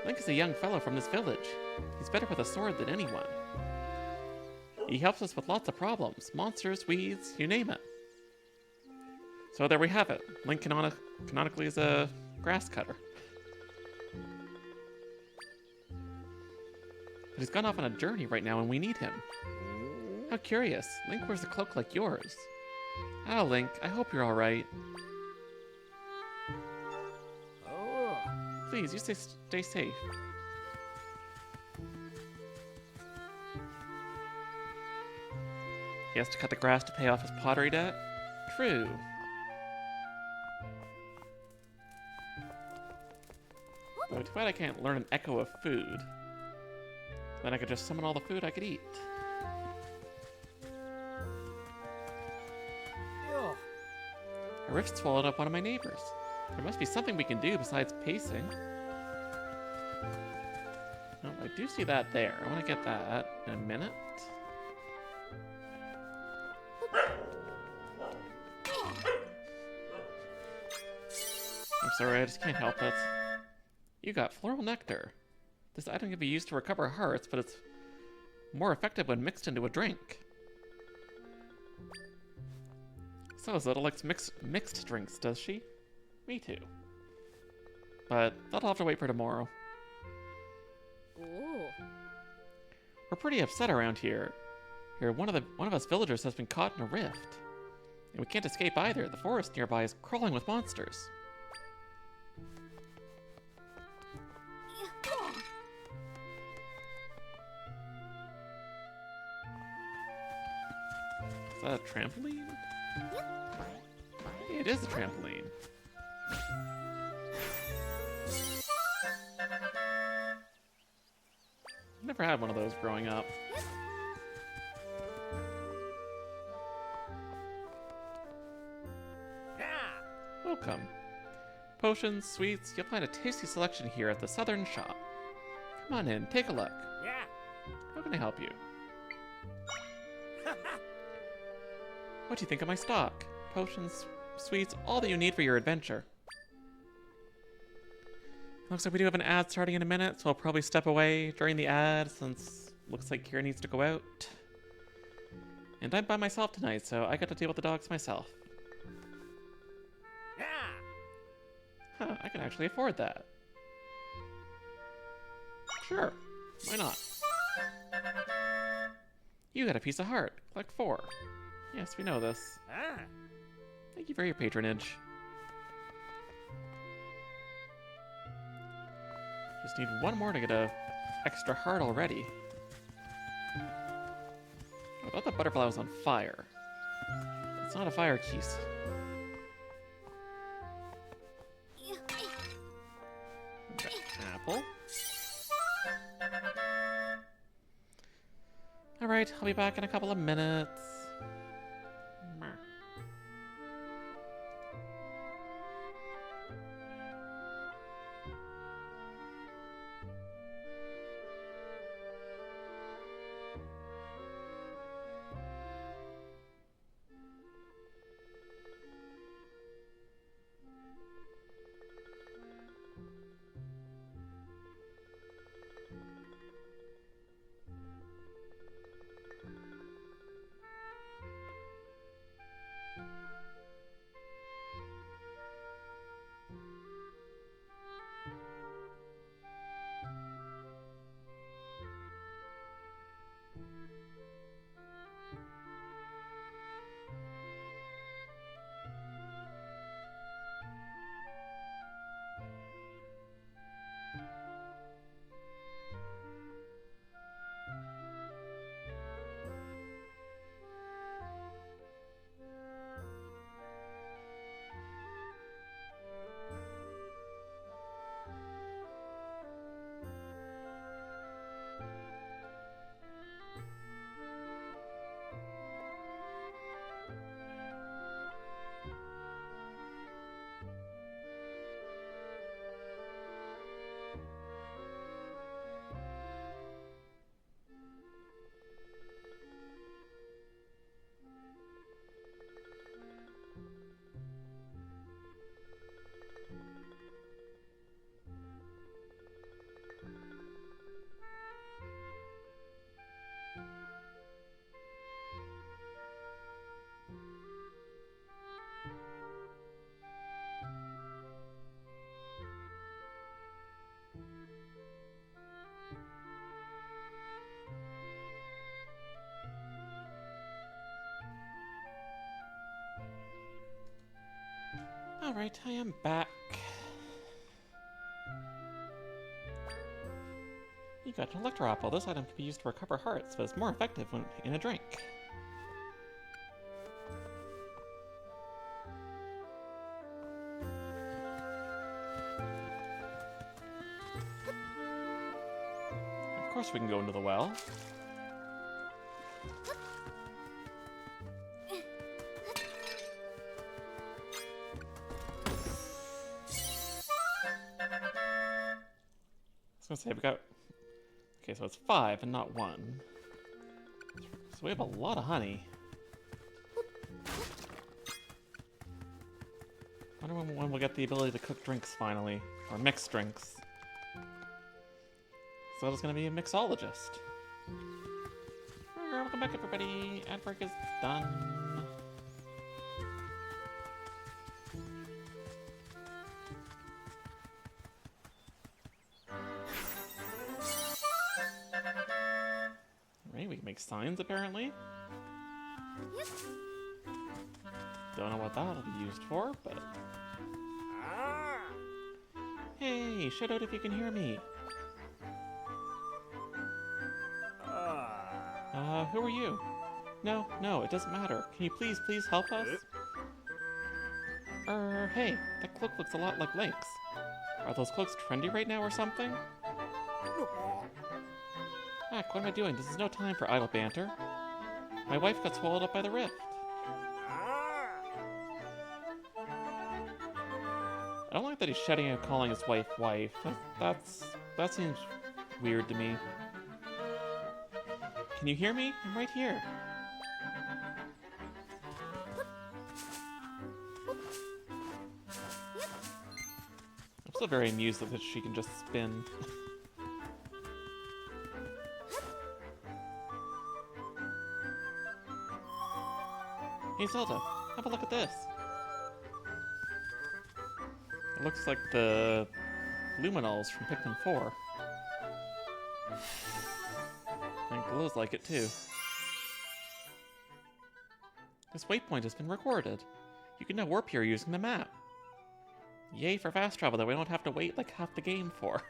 Speaker 1: Link is a young fellow from this village. He's better with a sword than anyone. He helps us with lots of problems. Monsters, weeds, you name it. So there we have it. Link canonically is a grass cutter. But he's gone off on a journey right now and we need him. How curious. Link wears a cloak like yours. Oh, Link, I hope you're alright.
Speaker 3: Oh.
Speaker 1: Please, you stay safe. He has to cut the grass to pay off his pottery debt? True. Oh, too bad I can't learn an echo of food. Then I could just summon all the food I could eat.
Speaker 3: Ugh.
Speaker 1: A rift swallowed up one of my neighbors. There must be something we can do besides pacing. Oh, I do see that there. I want to get that in a minute. I'm sorry, I just can't help it. You got floral nectar. This item can be used to recover hearts, but it's more effective when mixed into a drink. So Zelda likes mixed drinks, does she? Me too. But that'll have to wait for tomorrow.
Speaker 2: Ooh.
Speaker 1: We're pretty upset around here. One of us villagers has been caught in a rift. And we can't escape either. The forest nearby is crawling with monsters. Is that a trampoline? Hey, it is a trampoline. Never had one of those growing up.
Speaker 3: Yeah.
Speaker 1: Welcome. Potions, sweets, you'll find a tasty selection here at the Southern Shop. Come on in, take a look.
Speaker 3: Yeah.
Speaker 1: How can I help you? What do you think of my stock? Potions, sweets, all that you need for your adventure. Looks like we do have an ad starting in a minute, so I'll probably step away during the ad since looks like Kira needs to go out. And I'm by myself tonight, so I got to deal with the dogs myself.
Speaker 3: Yeah.
Speaker 1: Huh, I can actually afford that. Sure, why not? You got a piece of heart. Collect 4. Yes, we know this.
Speaker 3: Ah.
Speaker 1: Thank you for your patronage. Just need one more to get a extra heart already. I thought the butterfly was on fire. It's not a fire keys. Apple. Alright, I'll be back in a couple of minutes. Meh. Alright, I am back. You got an Electro Apple. This item can be used to recover hearts, but it's more effective when in a drink. course we can go into the well. I was gonna say, we got... Okay, so it's 5 and not 1. So we have a lot of honey. I wonder when we'll get the ability to cook drinks finally. Or mix drinks. Zelda's gonna be a mixologist. Welcome back, everybody. Ad break is done. Right, we can make signs apparently.
Speaker 2: Yep.
Speaker 1: Don't know what that'll be used for, but...
Speaker 3: Ah!
Speaker 1: Hey, shout out if you can hear me. Who are you? No, it doesn't matter. Can you please help us? Hey, that cloak looks a lot like Link's. Are those cloaks trendy right now or something? Heck, what am I doing? This is no time for idle banter. My wife got swallowed up by the rift. I don't like that he's shouting and calling his wife wife. That seems weird to me. Can you hear me? I'm right here. I'm still very amused that she can just spin. Hey Zelda, have a look at this. It looks like the Luminals from Pikmin 4. And it glows like it too. This waypoint has been recorded. You can now warp here using the map. Yay for fast travel that we don't have to wait like half the game for.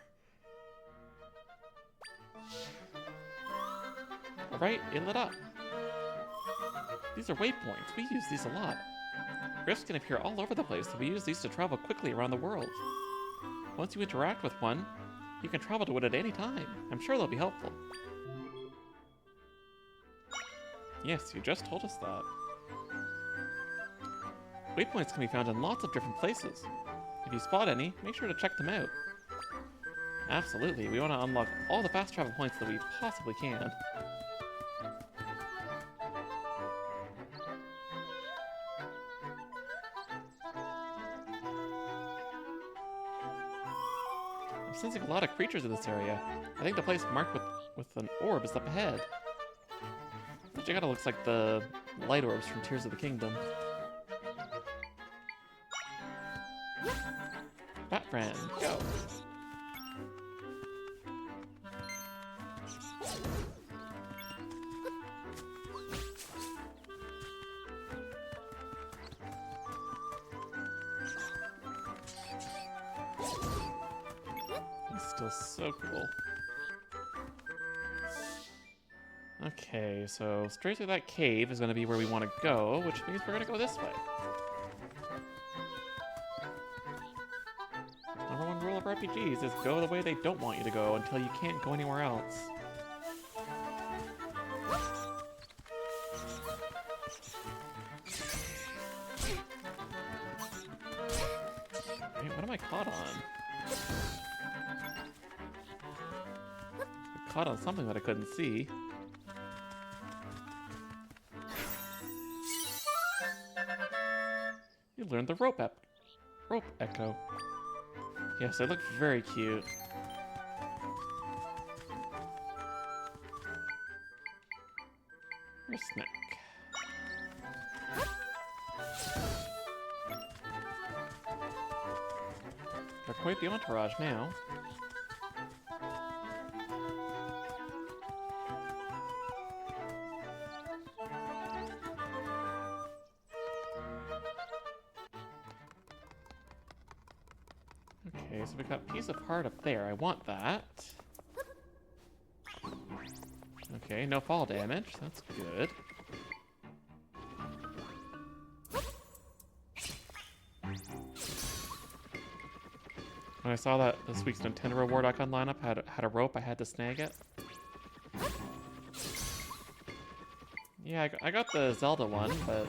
Speaker 1: Alright, it lit up. These are waypoints. We use these a lot. Rifts can appear all over the place, so we use these to travel quickly around the world. Once you interact with one, you can travel to it at any time. I'm sure they'll be helpful. Yes, you just told us that. Waypoints can be found in lots of different places. If you spot any, make sure to check them out. Absolutely, we want to unlock all the fast travel points that we possibly can. I'm sensing a lot of creatures in this area. I think the place marked with an orb is up ahead. This Jagata looks like the light orbs from Tears of the Kingdom. Bat friend, go! He's still so cool. Okay, so straight through that cave is going to be where we want to go, which means we're going to go this way. Number one rule of RPGs is go the way they don't want you to go until you can't go anywhere else. Wait, what am I caught on? I caught on something that I couldn't see. You learned the rope echo. Yes, they look very cute. Here's Snack. They're quite the entourage now. Okay, so we got piece of heart up there. I want that. Okay, no fall damage. That's good. When I saw that this week's Nintendo Reward Icon lineup had a rope, I had to snag it. Yeah, I got the Zelda one, but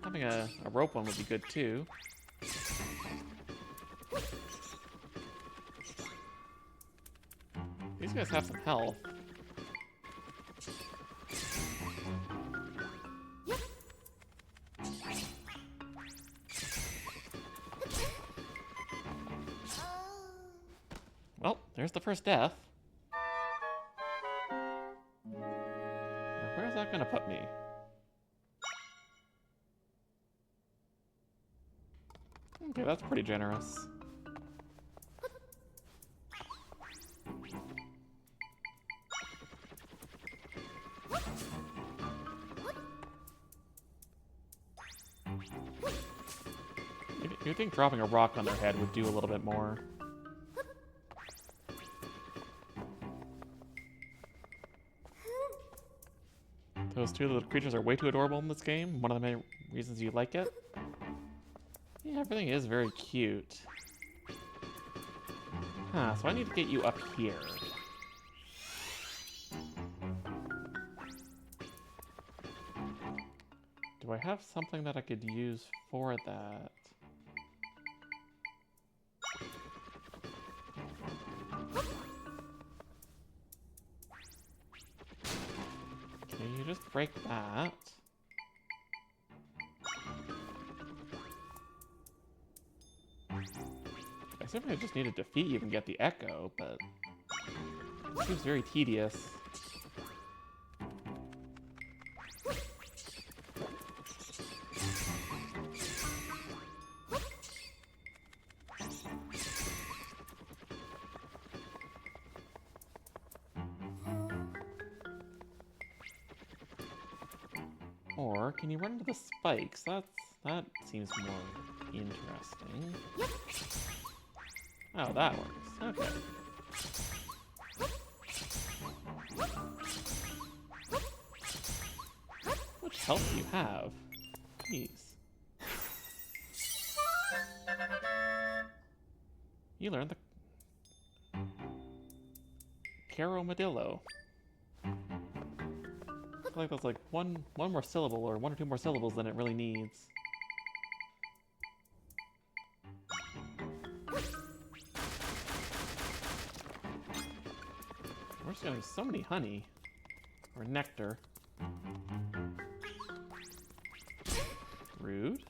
Speaker 1: having a rope one would be good too. These guys have some health. Well, there's the first death. Now, where's that gonna put me? Okay, that's pretty generous. You'd think dropping a rock on their head would do a little bit more. Those two little creatures are way too adorable in this game. One of the main reasons you like it. Yeah, everything is very cute. Huh, so I need to get you up here. Do I have something that I could use for that? Can you just break that? I certainly just need to defeat you and get the echo, but it seems very tedious. Or can you run into the spikes? That seems more interesting. Oh, that works. Okay. How much health do you have? Jeez. You learned the Caromadillo. I feel like that's like one more syllable or one or two more syllables than it really needs. We're just getting so many honey. Or nectar. Rude.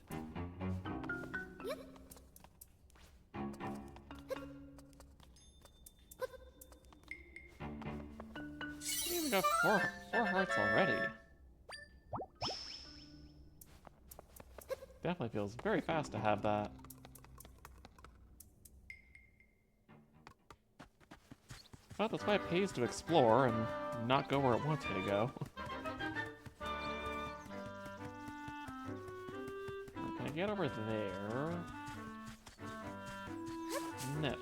Speaker 1: We even got four hearts already. Definitely feels very fast to have that. But that's why it pays to explore and not go where it wants me to go. Can I get over there? No.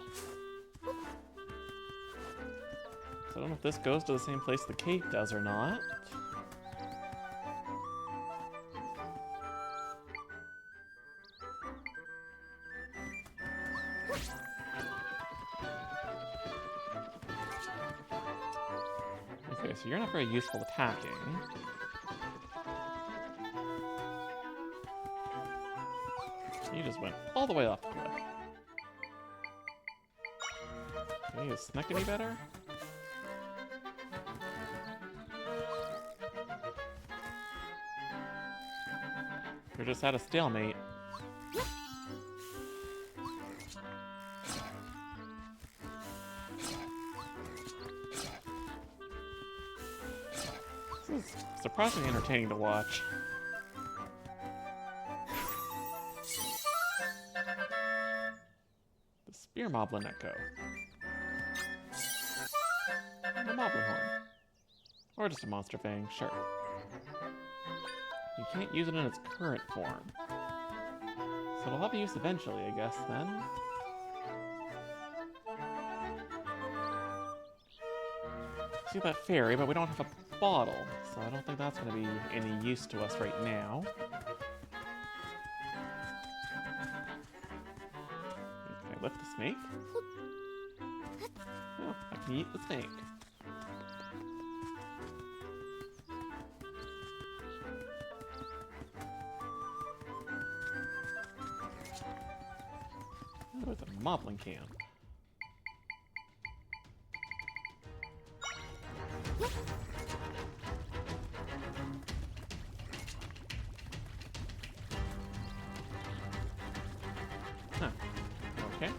Speaker 1: So I don't know if this goes to the same place the cave does or not. Okay, so you're not very useful attacking. You just went all the way off the cliff. Can you sneak any better? You're just at a stalemate. This is surprisingly entertaining to watch. The Spear Moblin Echo. And the Moblin Horn. Or just a Monster Fang, sure. You can't use it in its current form. So it'll have use eventually, I guess, then. See that fairy, but we don't have a bottle, so I don't think that's going to be any use to us right now. Can I lift the snake? Oh, I can eat the snake. With a moblin camp. Huh. Okay.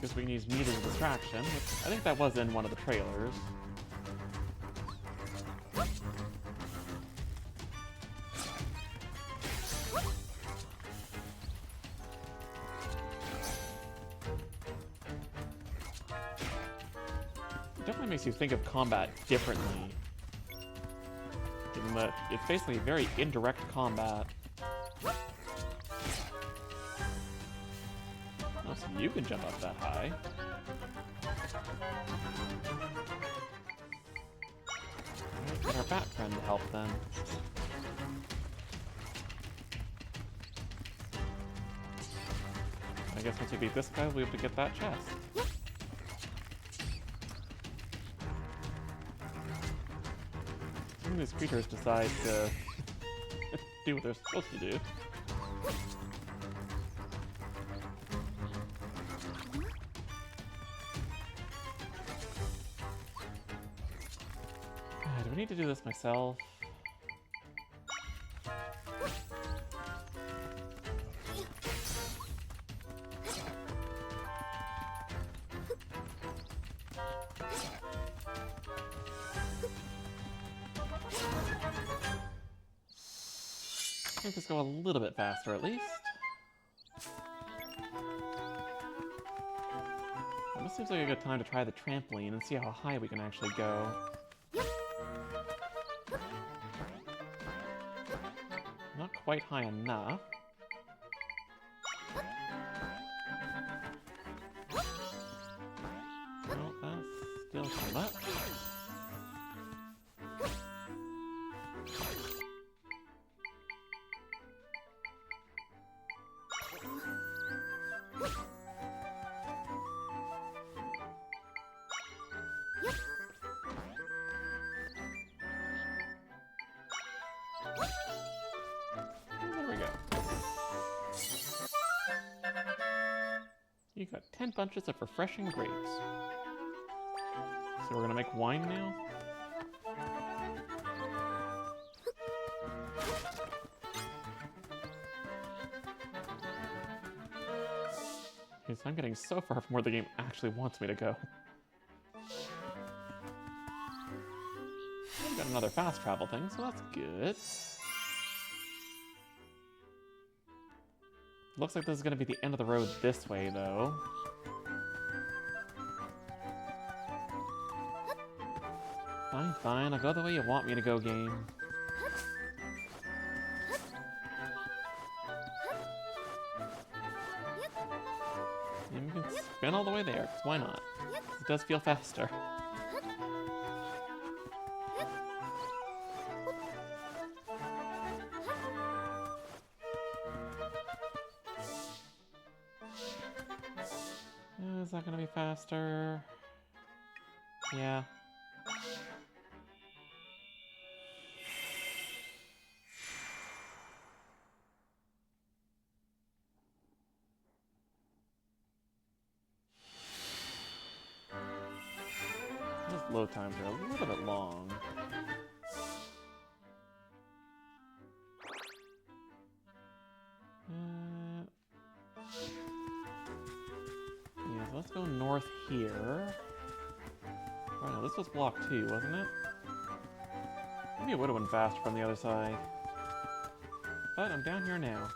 Speaker 1: Guess we can use meat as a distraction, which I think that was in one of the trailers. It definitely makes you think of combat differently. Given that it's basically very indirect combat. Oh, so you can jump up that high. Let's get our bat friend to help then. I guess once we beat this guy, we'll be able to get that chest. Some of these creatures decide to do what they're supposed to do. Do I need to do this myself? Make this go a little bit faster at least. Well, this seems like a good time to try the trampoline and see how high we can actually go. Not quite high enough. Well, that's still too much. There we go. You got 10 bunches of refreshing grapes. So we're gonna make wine now? Okay, so I'm getting so far from where the game actually wants me to go. Got another fast travel thing, so that's good. Looks like this is going to be the end of the road this way, though. Fine, fine. I'll go the way you want me to go, game. And we can spin all the way there, because why not? It does feel faster. Is that gonna be faster? Yeah. Those load times are a little bit long. Yeah, so let's go north here. Oh no, this was block 2, wasn't it? Maybe it would have been faster from the other side. But I'm down here now.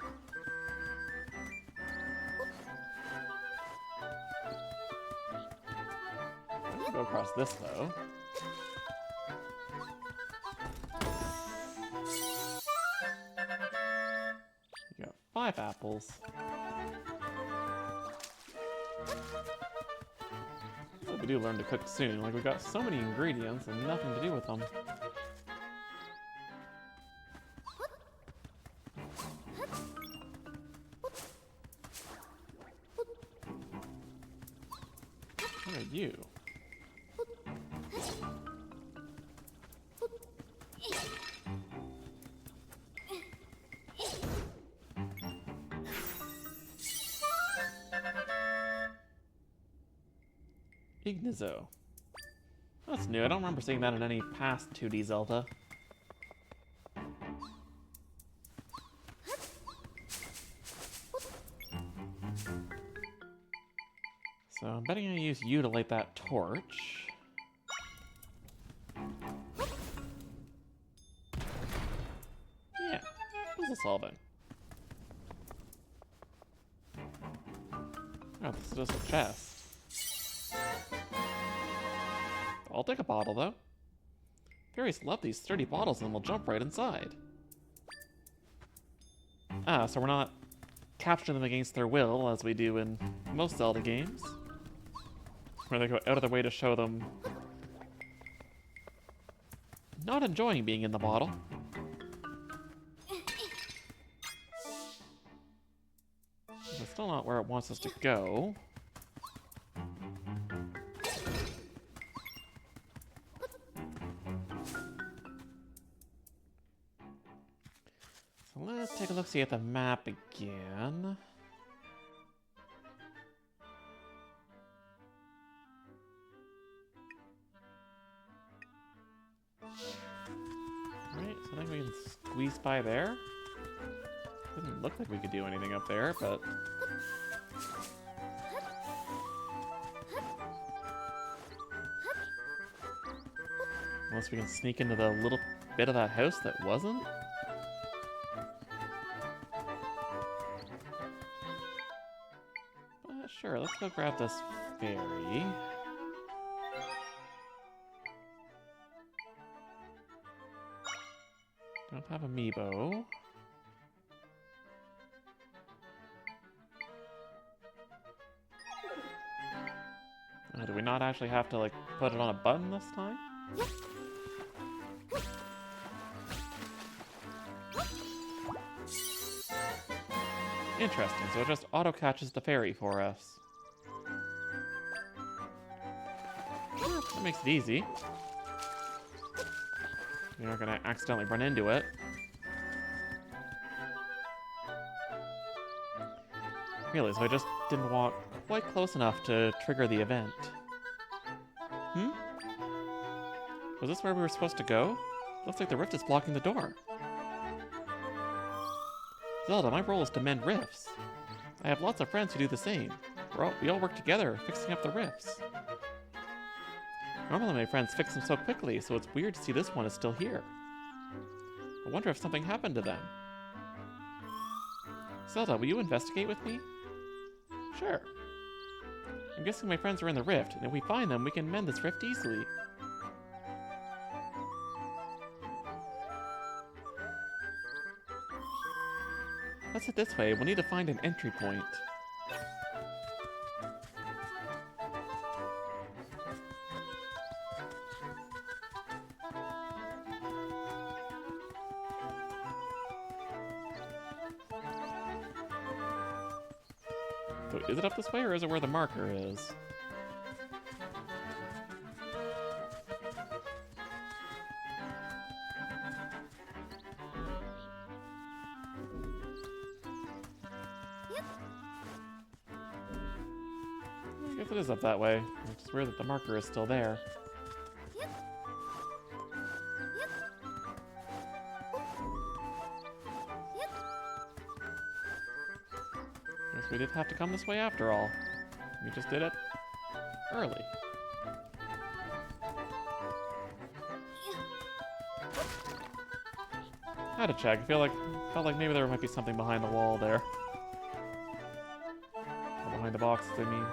Speaker 1: I can go across this though. You got 5 apples. But we do learn to cook soon. Like, we've got so many ingredients and nothing to do with them. What are you? Ignizo. That's new. I don't remember seeing that in any past 2D Zelda. So I'm betting I use you to light that torch. Yeah, puzzle solving. Oh, this is just a chest. I'll take a bottle, though. Fairies love these sturdy bottles and will jump right inside. Ah, so we're not capturing them against their will, as we do in most Zelda games, where they go out of their way to show them not enjoying being in the bottle. It's still not where it wants us to go. So let's take a look-see at the map again. Alright, so I think we can squeeze by there. Didn't look like we could do anything up there, but... Unless we can sneak into the little bit of that house that wasn't? Sure, let's go grab this fairy. Don't have amiibo. Do we not actually have to, like, put it on a button this time? Interesting, so it just auto-catches the fairy for us. Sure, that makes it easy. You're not gonna accidentally run into it. Really, so I just didn't walk quite close enough to trigger the event. Was this where we were supposed to go? Looks like the rift is blocking the door. Zelda, my role is to mend rifts. I have lots of friends who do the same. We all work together, fixing up the rifts. Normally my friends fix them so quickly, so it's weird to see this one is still here. I wonder if something happened to them. Zelda, will you investigate with me? Sure. I'm guessing my friends are in the rift, and if we find them, we can mend this rift easily. Let's head this way. We'll need to find an entry point. So is it up this way, or is it where the marker is? I guess it is up that way. It's just weird that the marker is still there. Guess we did have to come this way after all. We just did it early. I had to check. I felt like maybe there might be something behind the wall there. Or behind the boxes, I mean.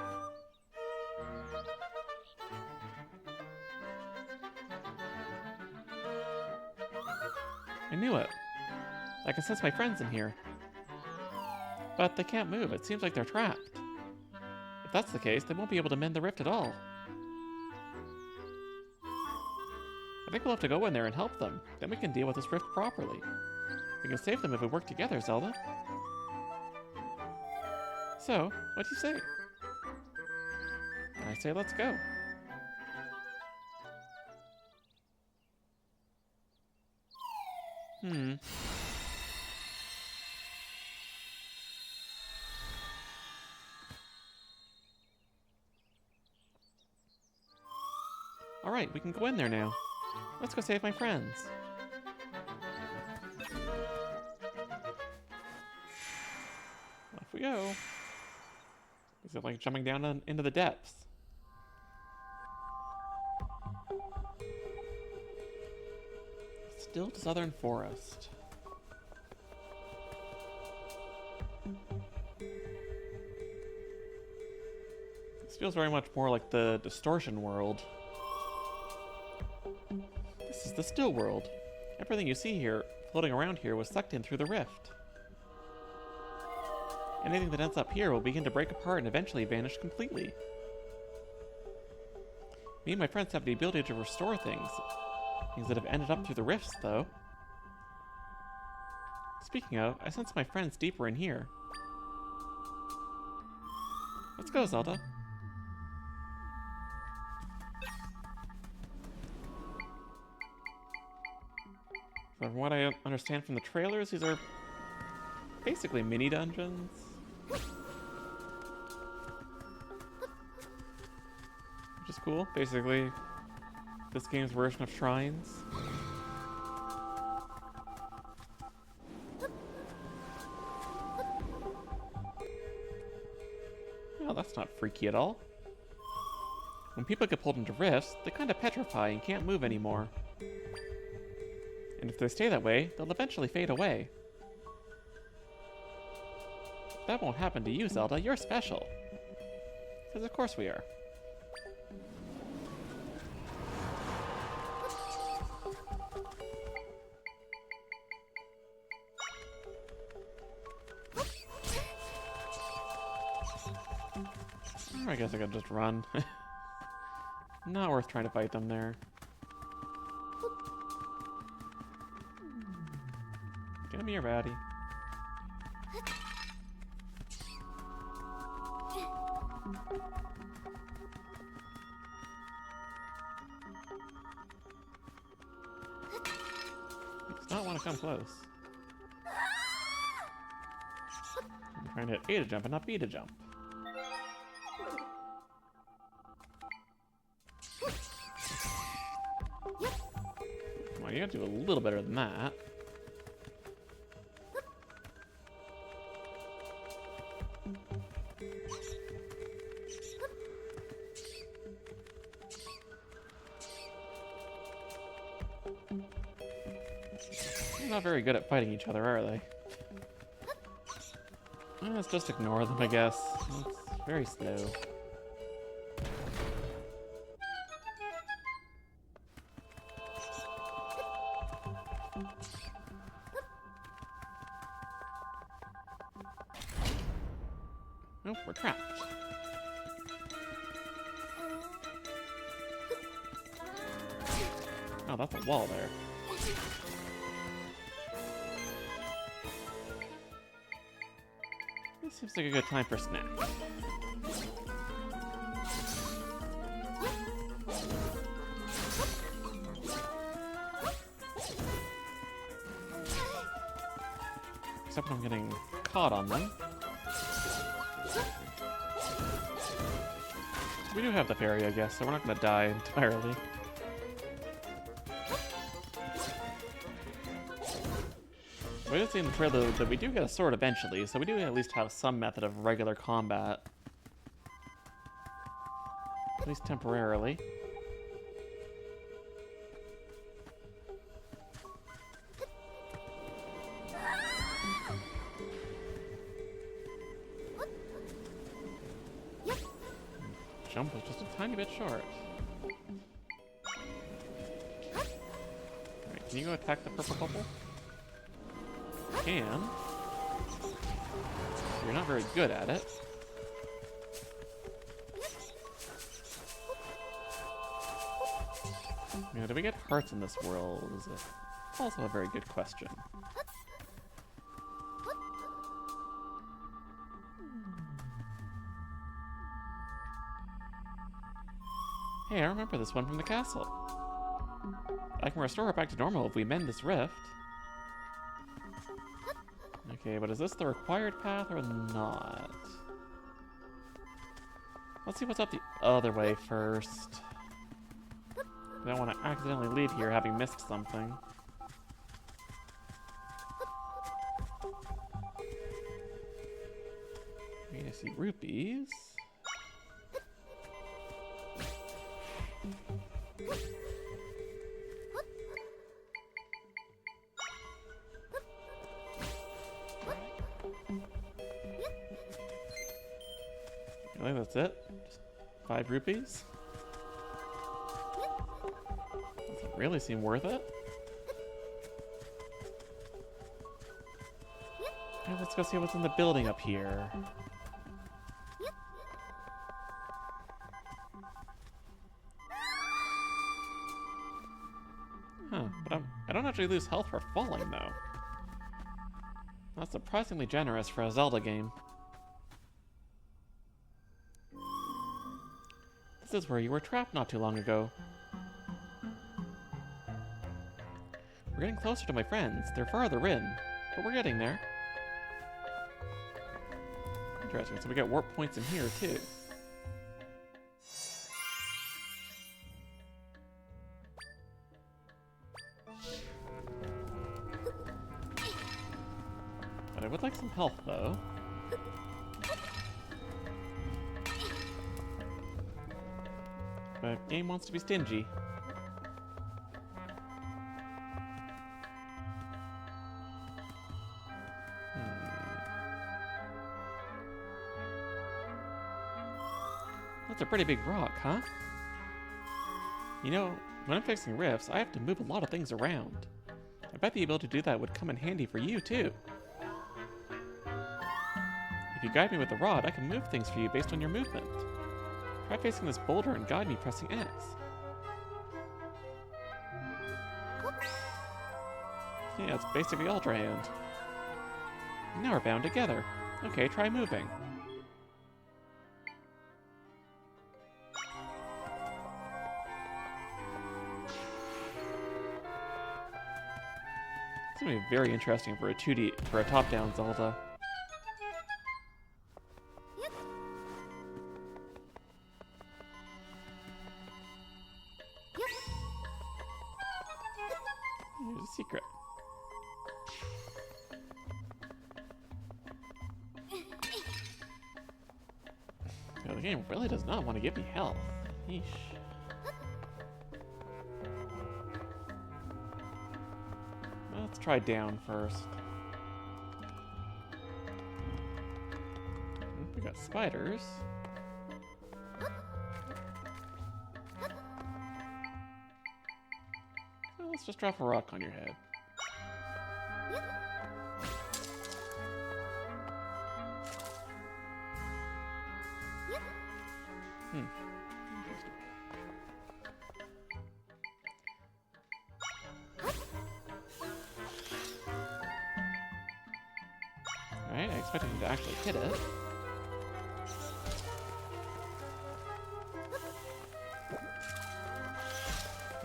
Speaker 1: I knew it. I can sense my friends in here. But they can't move. It seems like they're trapped. If that's the case, they won't be able to mend the rift at all. I think we'll have to go in there and help them. Then we can deal with this rift properly. We can save them if we work together, Zelda. So, what do you say? I say let's go. right, we can go in there now. Let's go save my friends. Off we go. Is it like jumping down into the depths? Still to Southern Forest. This feels very much more like the Distortion world. This is the Still world. Everything you see here, floating around here, was sucked in through the rift. Anything that ends up here will begin to break apart and eventually vanish completely. Me and my friends have the ability to restore things. Things that have ended up through the rifts, though. Speaking of, I sense my friends deeper in here. Let's go, Zelda. From what I understand from the trailers, these are basically mini dungeons. Which is cool. Basically, this game's version of shrines. Oh, that's not freaky at all. When people get pulled into rifts, they kind of petrify and can't move anymore. And if they stay that way, they'll eventually fade away. That won't happen to you, Zelda. You're special. Because of course we are. I guess I could just run. Not worth trying to fight them there. Give me a ratty. Does not want to come close. I'm trying to hit A to jump and not B to jump. Come on, you gotta do a little better than that. They're not very good at fighting each other, are they? Let's just ignore them, I guess. It's very slow. Nope, we're trapped. Oh, that's a wall there. This seems like a good time for a snack. Except when I'm getting caught on them. We do have the fairy, I guess, so we're not going to die entirely. We did see in the trailer that we do get a sword eventually, so we do at least have some method of regular combat. At least temporarily. Jump was just a tiny bit short. Alright, can you go attack the purple bubble? Can. You're not very good at it. You know, do we get hearts in this world? Is it also a very good question. Hey, I remember this one from the castle. I can restore it back to normal if we mend this rift. Okay, but is this the required path or not? Let's see what's up the other way first. I don't want to accidentally leave here having missed something. Okay, I see rupees. Really, that's it? Just 5 rupees? Doesn't really seem worth it. Okay, let's go see what's in the building up here. Huh, but I don't actually lose health for falling, though. That's surprisingly generous for a Zelda game. This is where you were trapped not too long ago. We're getting closer to my friends. They're farther in, but we're getting there. Interesting, so we get warp points in here, too. But I would like some health, though. But game wants to be stingy. That's a pretty big rock, huh? You know, when I'm fixing rifts, I have to move a lot of things around. I bet the ability to do that would come in handy for you, too. If you guide me with the rod, I can move things for you based on your movement. Try facing this boulder and guide me pressing X. Yeah, it's basically Ultra Hand. Now we're bound together. Okay, try moving. It's gonna be very interesting for a top-down Zelda. Here's a secret. No, the game really does not want to give me health. Yeesh. Let's try down first. We got spiders. Well, let's just drop a rock on your head. Alright, I expected him to actually hit it.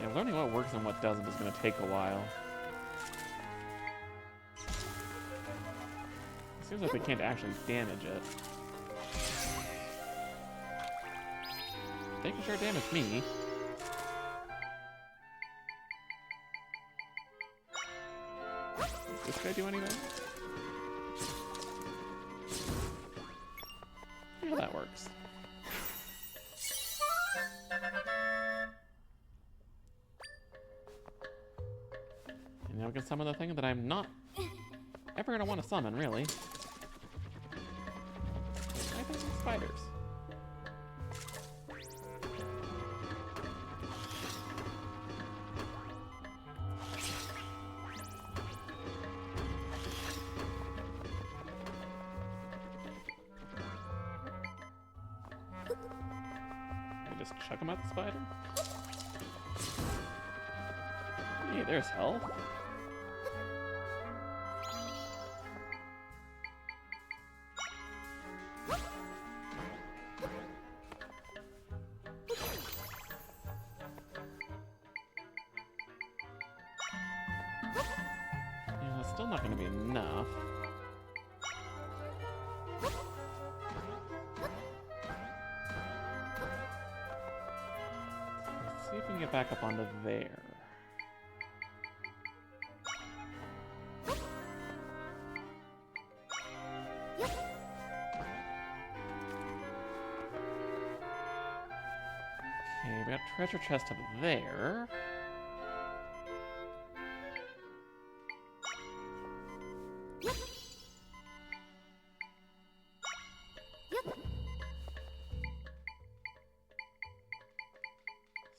Speaker 1: Yeah, learning what works and what doesn't is going to take a while. It seems like they can't actually damage it. They can sure damage me. Does this guy do anything? Yeah, that works. And now we can summon the thing that I'm not ever going to want to summon, really. I think it's spiders. Just chuck him at the spider. Hey, there's health. Yeah, that's still not going to be enough. See if we can get back up onto there. Okay, we got treasure chest up there.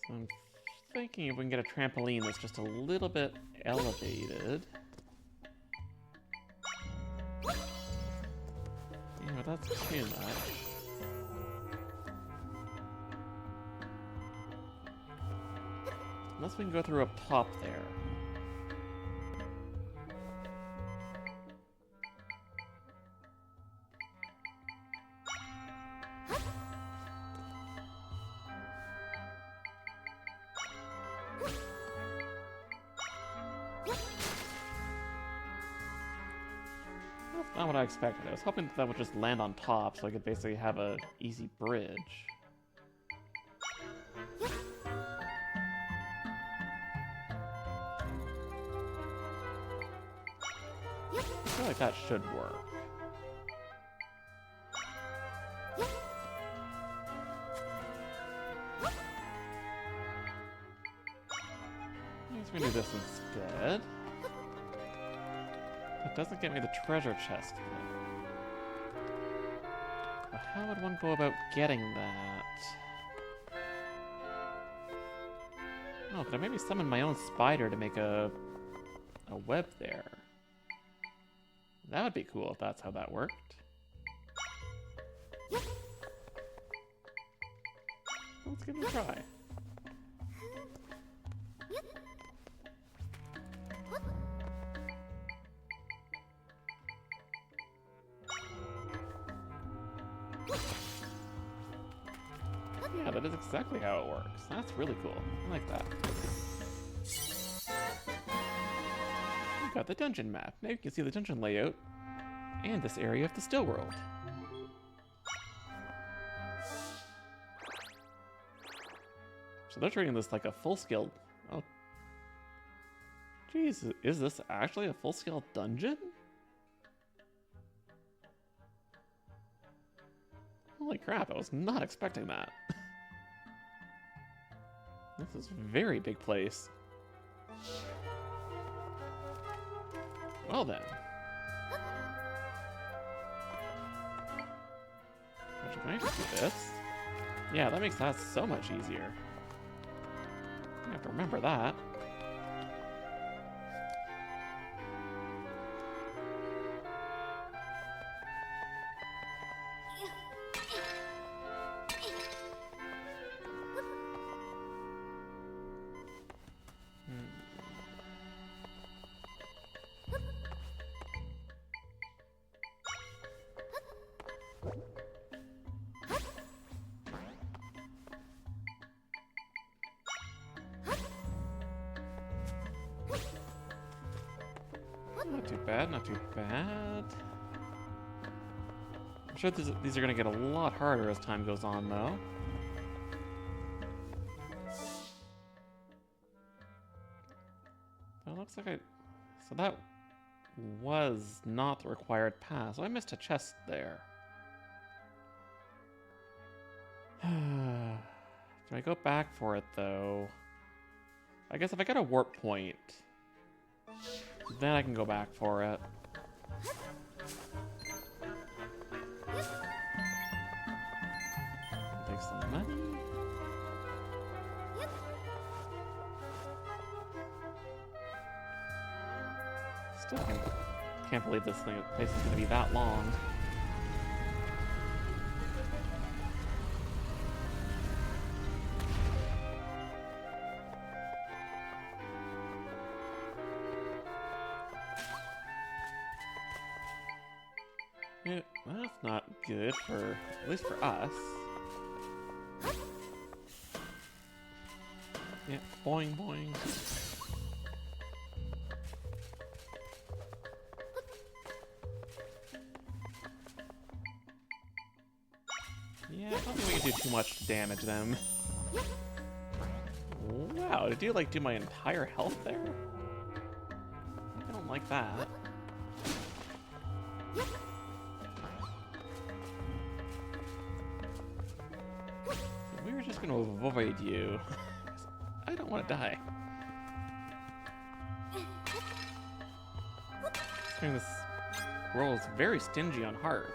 Speaker 1: So I'm thinking if we can get a trampoline that's just a little bit elevated. Yeah, but that's too much. Unless we can go through up top there. That's not what I expected. I was hoping that would just land on top so I could basically have a easy bridge. I feel like that should work. Let's redo this instead. It doesn't get me the treasure chest though. But how would one go about getting that? Oh, could I maybe summon my own spider to make a web there? That would be cool if that's how that worked. Let's give it a try. Yeah, that is exactly how it works. That's really cool. I like that. We've got the dungeon map. Now you can see the dungeon layout and this area of the still world. So they're treating this like a full-scale... Oh. Jeez, is this actually a full-scale dungeon? Holy crap, I was not expecting that. This is a very big place. Well then. Actually, can I just do this? Yeah, that makes that so much easier. I have to remember that. Not too bad, not too bad. I'm sure these are going to get a lot harder as time goes on, though. But it looks like so that was not the required pass. So I missed a chest there. Do I go back for it, though? I guess if I get a warp point, then I can go back for it. Take some money. Still can't believe this place is going to be that long. Yeah, that's not good for, at least for us. Yeah, boing boing. Yeah, I don't think we can do too much to damage them. Wow, Wow, did you like do my entire health there? I don't like that. We were just gonna avoid you. I don't want to die. This world is very stingy on hearts.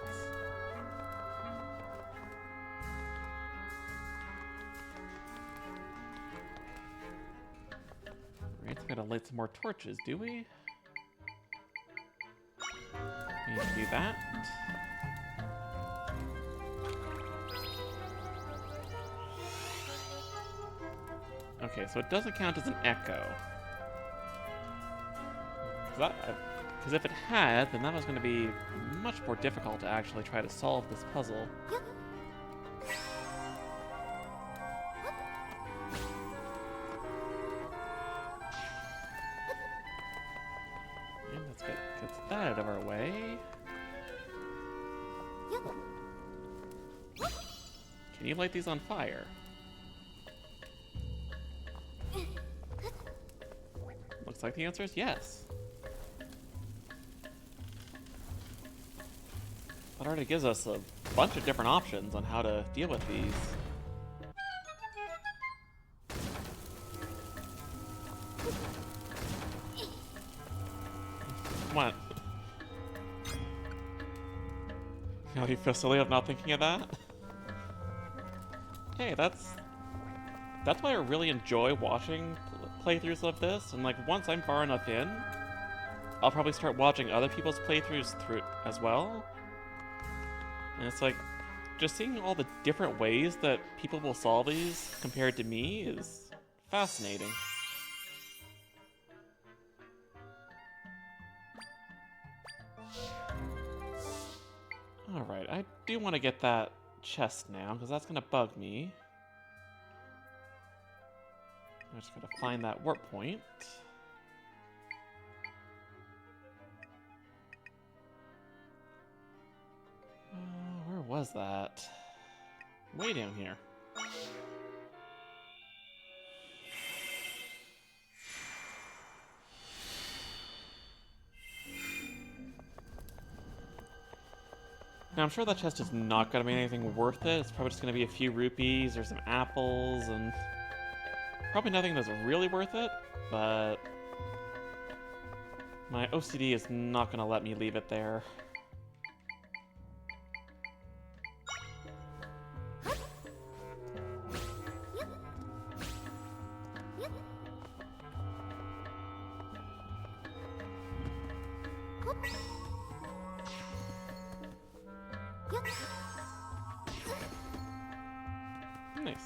Speaker 1: Right, so we gotta light some more torches, do we? Need to do that. Okay, so it doesn't count as an echo. Because if it had, then that was going to be much more difficult to actually try to solve this puzzle. And let's get that out of our way. Can you light these on fire? Looks like the answer is yes. That already gives us a bunch of different options on how to deal with these. Come on. Now you feel silly of not thinking of that? Hey, that's why I really enjoy watching playthroughs of this, and like once I'm far enough in, I'll probably start watching other people's playthroughs through as well. And it's like, just seeing all the different ways that people will solve these compared to me is fascinating. Alright, I do want to get that chest now, because that's going to bug me. I'm just going to find that warp point. Where was that? Way down here. Now, I'm sure that chest is not going to be anything worth it. It's probably just going to be a few rupees or some apples and probably nothing that's really worth it, but my OCD is not going to let me leave it there. Nice.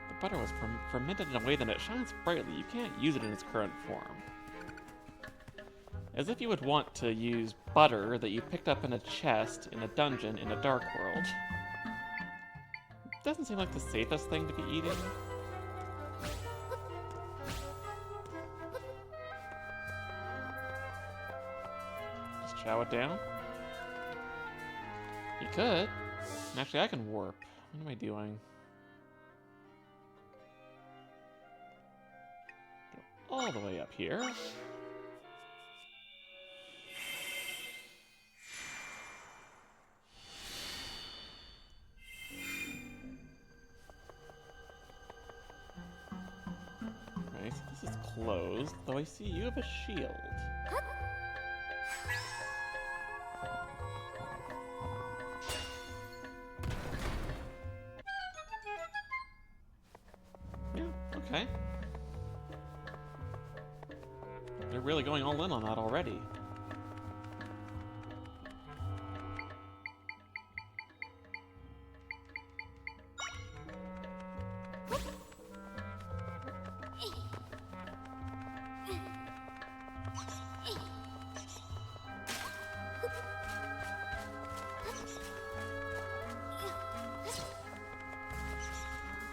Speaker 1: The butter was fermented in a way that it shines brightly. You can't use it in its current form. As if you would want to use butter that you picked up in a chest in a dungeon in a dark world. Doesn't seem like the safest thing to be eating. Just chow it down. You could. Actually, I can warp. What am I doing? Go all the way up here. Right, so this is closed, though I see you have a shield. Yeah, okay. They're really going all in on that already.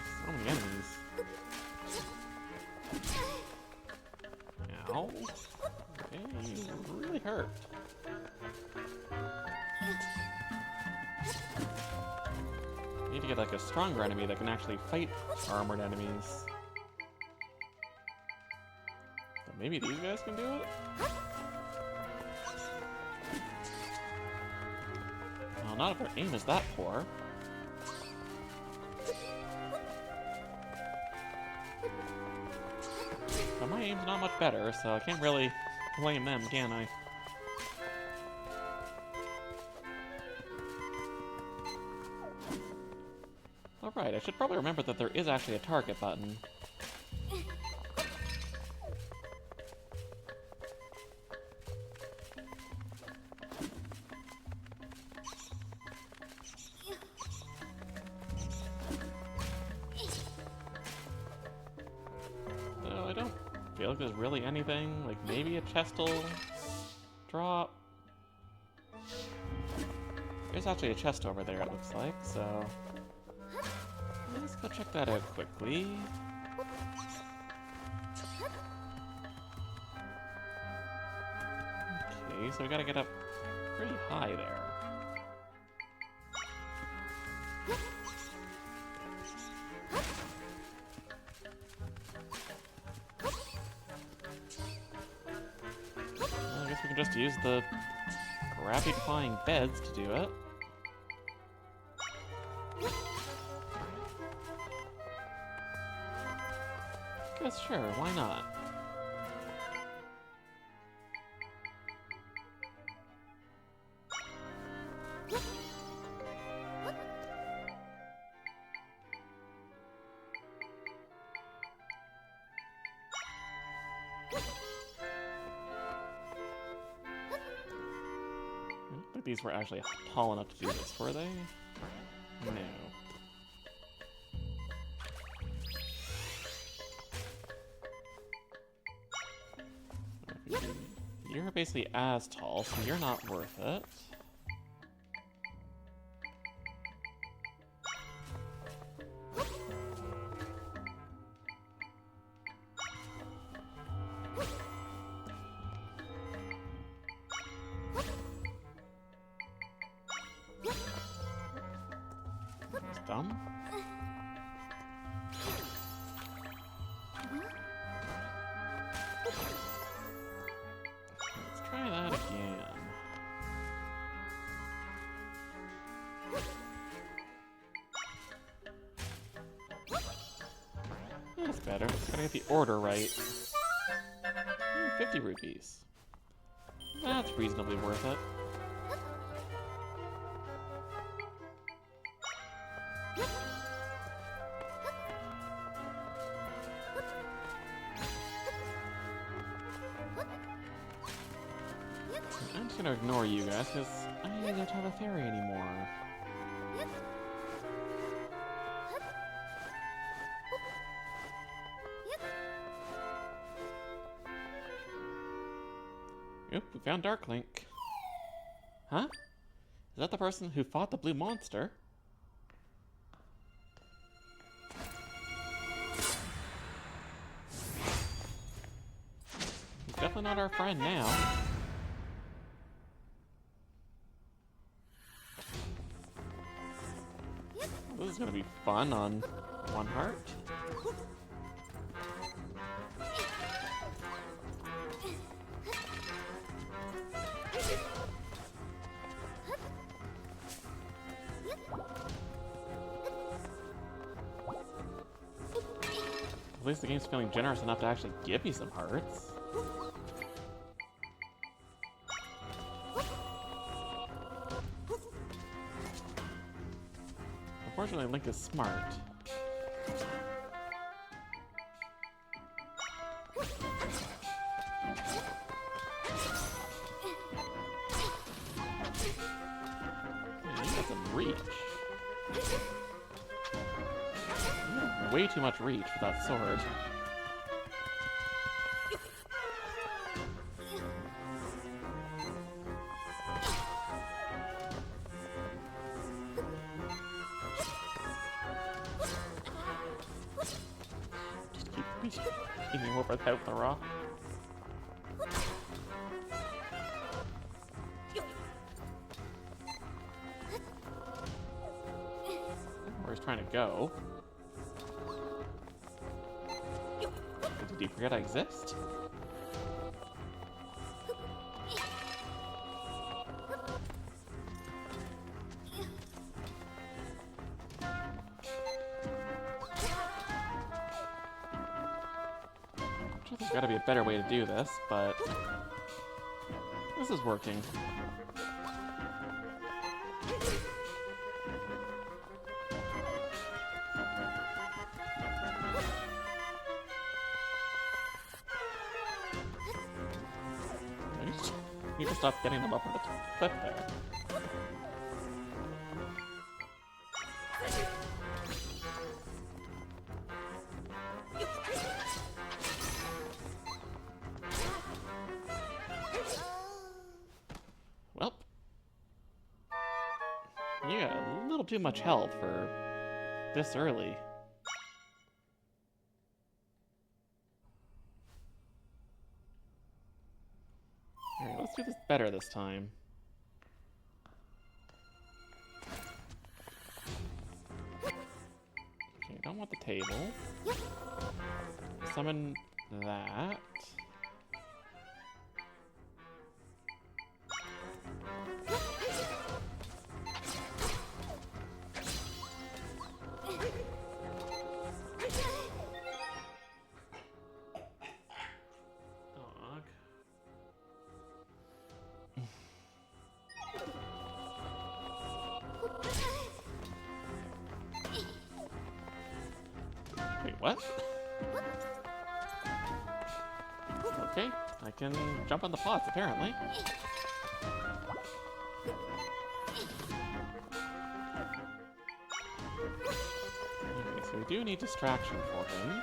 Speaker 1: So many enemies. Ow. Okay, you really hurt. Need to get like a stronger enemy that can actually fight armored enemies. But maybe these guys can do it? Well, not if their aim is that poor. But my aim's not much better, so I can't really blame them, can I? Alright, I should probably remember that there is actually a target button. So I don't feel like there's really anything, like maybe a chest will drop. There's actually a chest over there, it looks like, so let's go check that out quickly. Okay, so we gotta get up pretty high there. Well, I guess we can just use the gravity-defying beds to do it. Guess sure, why not? I don't think these were actually tall enough to do this, were they? No. You're basically as tall, so you're not worth it. That's dumb. Let's try that again. That's better. Gotta get the order right. 50 rupees. That's reasonably worth it. I'm just gonna ignore you guys, because I don't have a fairy anymore. Oop, we found Dark Link. Huh? Is that the person who fought the blue monster? He's definitely not our friend now. This is gonna be fun on one heart. At least the game's feeling generous enough to actually give me some hearts. Unfortunately, Link is smart. Yeah, you got some reach. You have way too much reach for that sword. Just keep beating him over without the rock. where he's trying to go. Did he forget I exist? I'm sure there's gotta be a better way to do this, but this is working. You can stop getting them up on the cliff there. Well, you got a little too much health for this early. Alright, let's do this better this time. Okay, don't want the table. Summon that. Dog. Wait, what? Okay, I can jump on the pots, apparently. Okay, so we do need distraction for him.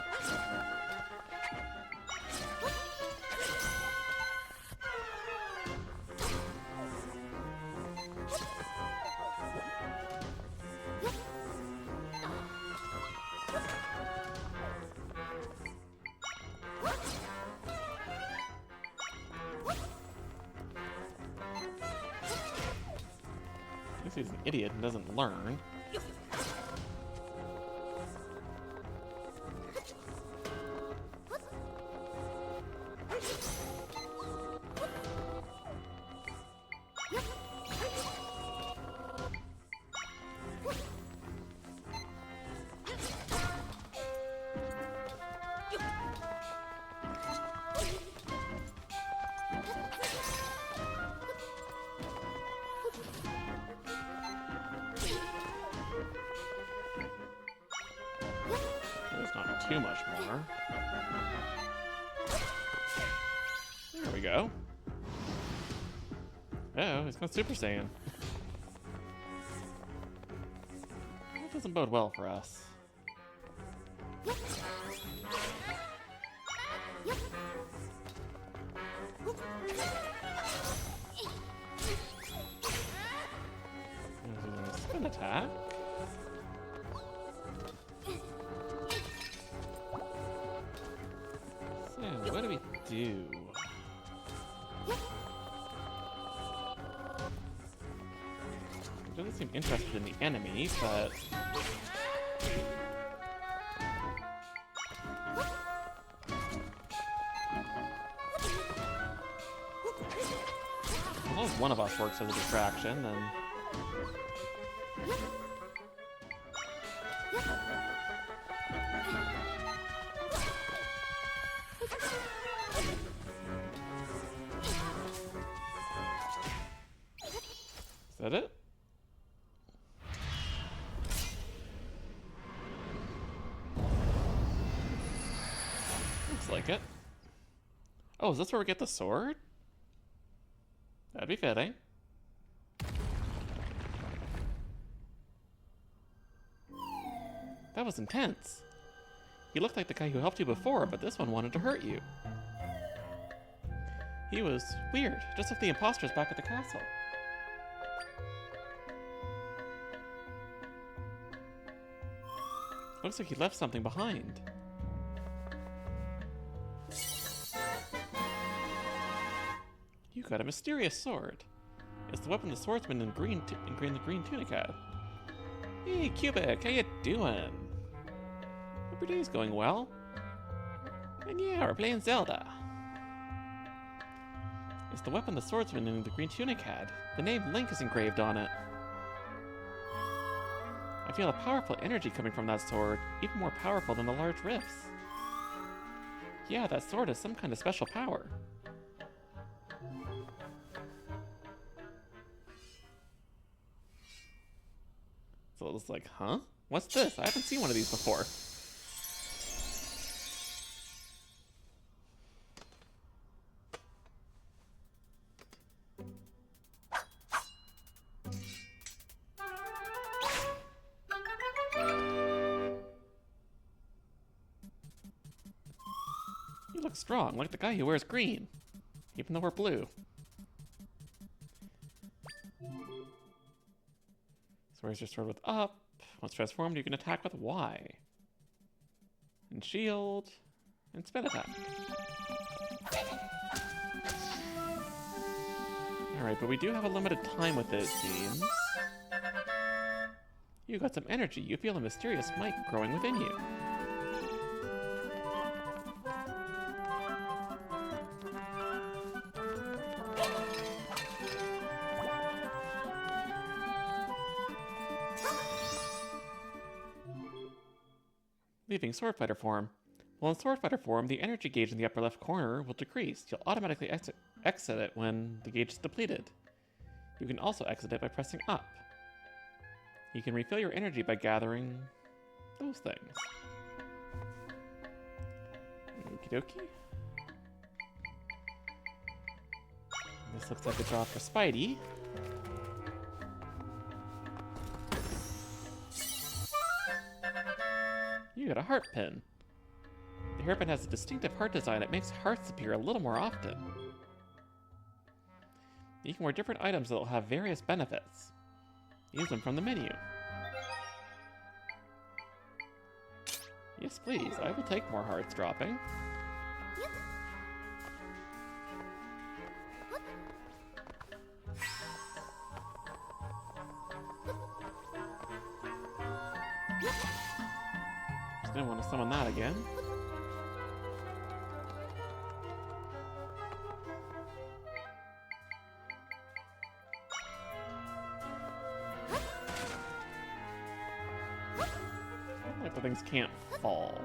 Speaker 1: I guess he's an idiot and doesn't learn. There's not too much more. There we go. Oh, he's going Super Saiyan. That doesn't bode well for us. Spin attack. So, what do we do? He doesn't seem interested in the enemy, but... as long as one of us works as a distraction, then... Is that it? Looks like it. Oh, is this where we get the sword? That'd be fitting. That was intense. He looked like the guy who helped you before, but this one wanted to hurt you. He was weird, just like the imposters back at the castle. Looks like he left something behind. You got a mysterious sword. It's the weapon the swordsman in the green tunic had. Hey, Cubic, how you doing? Hope your day's going well. And yeah, we're playing Zelda. It's the weapon the swordsman in the green tunic had. The name Link is engraved on it. I feel a powerful energy coming from that sword, even more powerful than the large rifts. Yeah, that sword has some kind of special power. So it was like, huh? What's this? I haven't seen one of these before. You look strong, like the guy who wears green, even though we're blue. So where's your sword with up? Once transformed, you can attack with Y. And shield. And spin attack. Alright, but we do have a limited time with it, it seems. You got some energy. You feel a mysterious might growing within you. Leaving Sword Fighter form. Well, in Sword Fighter form, the energy gauge in the upper left corner will decrease. You'll automatically exit it when the gauge is depleted. You can also exit it by pressing up. You can refill your energy by gathering those things. Okie dokie. This looks like a job for Spidey. You got a heart pin. The hairpin has a distinctive heart design that makes hearts appear a little more often. You can wear different items that will have various benefits. Use them from the menu. Yes, please. I will take more hearts dropping. Just didn't want to summon that again. Like the things can't fall.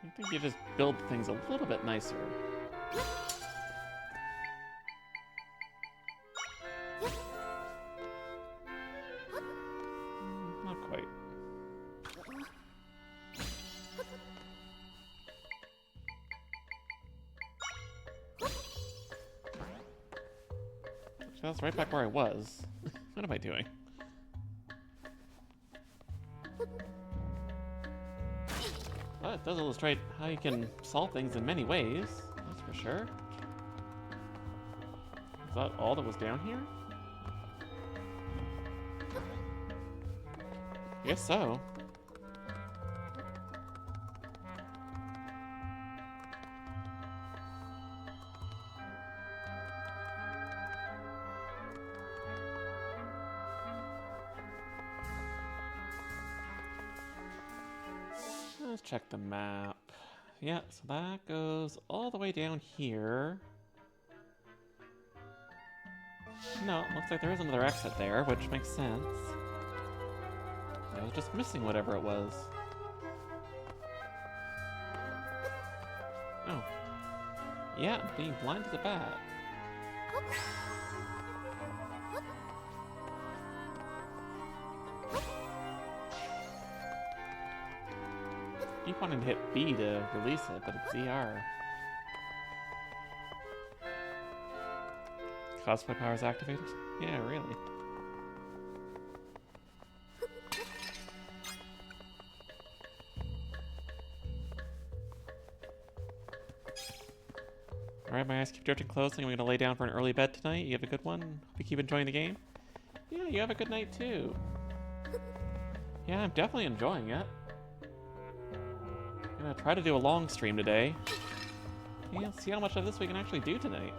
Speaker 1: I think you just build things a little bit nicer. Not quite. That's right back where I was. What am I doing? Well, it does illustrate how you can solve things in many ways, that's for sure. Is that all that was down here? I guess so. Let's check the map. Yeah, so that goes all the way down here. No, looks like there is another exit there, which makes sense. I was just missing whatever it was. Oh. Yeah, being blind as a bat. Keep wanting to hit B to release it, but it's ZR. Cosplay powers activated? Yeah, really. Alright, my eyes keep drifting closely. I'm gonna lay down for an early bed tonight. You have a good one? Hope you keep enjoying the game. Yeah, you have a good night too. Yeah, I'm definitely enjoying it. I'm gonna try to do a long stream today. Yeah, see how much of this we can actually do tonight.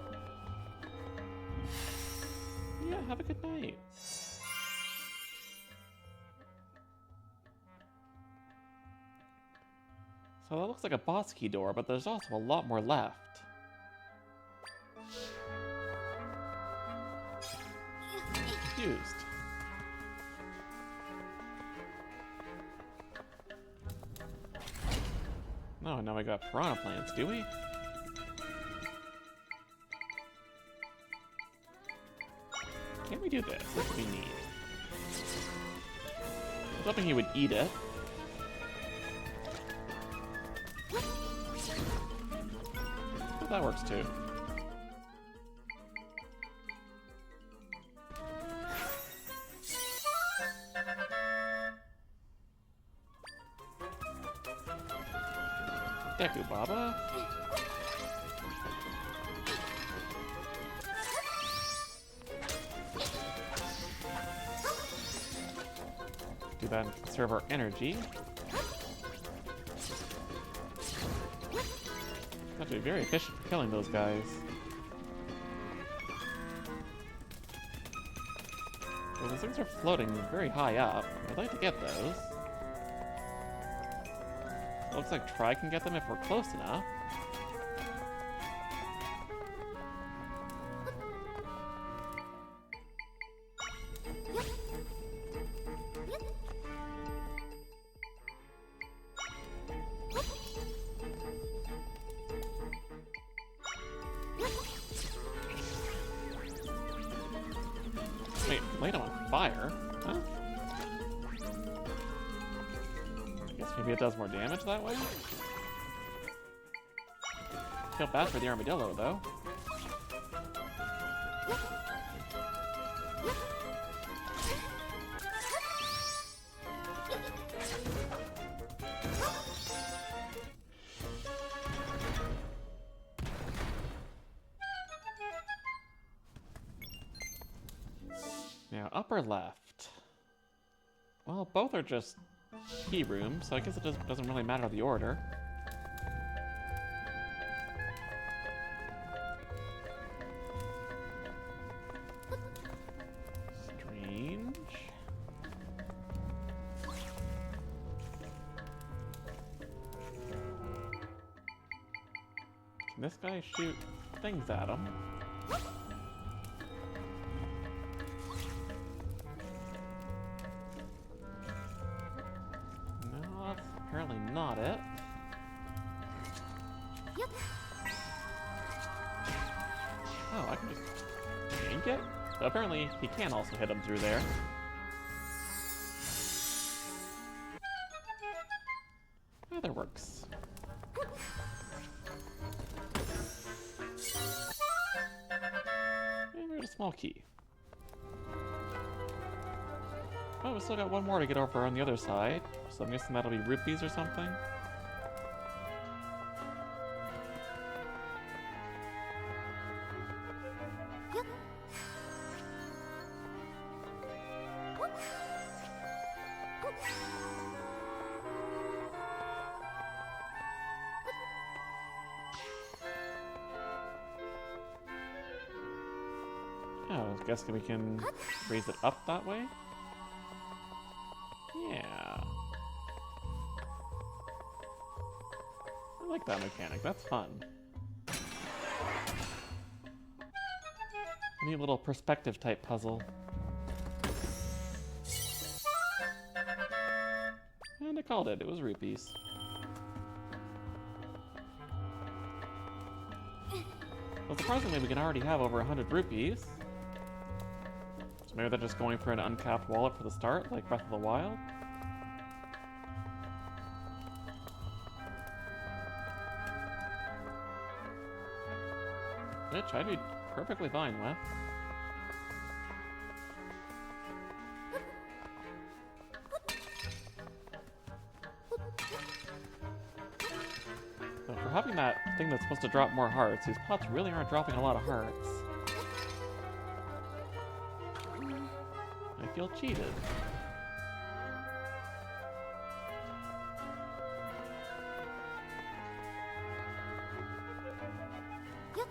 Speaker 1: Yeah, have a good night. So that looks like a boss key door, but there's also a lot more left. Confused. No, now we got piranha plants, do we? Can we do this? This would be neat. I was hoping he would eat it. But that works too. Deku Baba. Do that and conserve our energy. Have to be very efficient for killing those guys. Well, those things are floating very high up. I'd like to get those. Looks like Tri can get them if we're close enough. Wait, light them on fire? Huh? I guess maybe it does more damage that way? Feel bad for the armadillo, though. Now, upper left. Well, both are just key rooms, so I guess it doesn't really matter the order. Strange. Can this guy shoot things at him? No, that's apparently not it.
Speaker 2: Yep.
Speaker 1: Oh, I can just yank it? So apparently he can also hit him through there. Oh, that works. And there's a small key. Oh, we still got one more to get over on the other side. So I'm guessing that'll be rupees or something.
Speaker 2: Yep.
Speaker 1: Oh, I guess we can raise it up that way? Yeah. I like that mechanic, that's fun. A neat little perspective type puzzle. And I called it, it was rupees. Well, surprisingly, we can already have over 100 rupees. So maybe they're just going for an uncapped wallet for the start, like Breath of the Wild. Which I'd be perfectly fine with. But for having that thing that's supposed to drop more hearts, these pots really aren't dropping a lot of hearts. I feel cheated.
Speaker 2: Yep.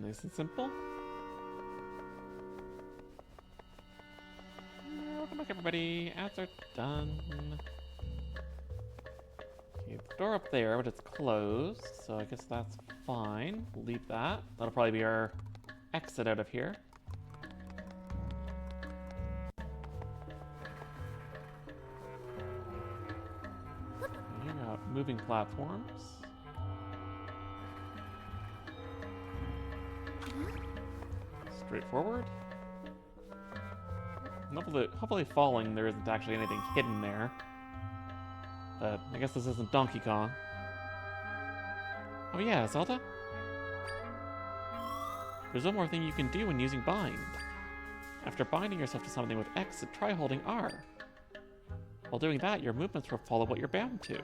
Speaker 1: Nice and simple. Welcome back, everybody. Ads are done. Okay, the door up there, but it's closed, so I guess that's fine. We'll leave that. That'll probably be our exit out of here. You got moving platforms. Straightforward. Hopefully falling, there isn't actually anything hidden there. But I guess this isn't Donkey Kong. Oh yeah, Zelda? There's one more thing you can do when using bind. After binding yourself to something with X, try holding R. While doing that, your movements will follow what you're bound to.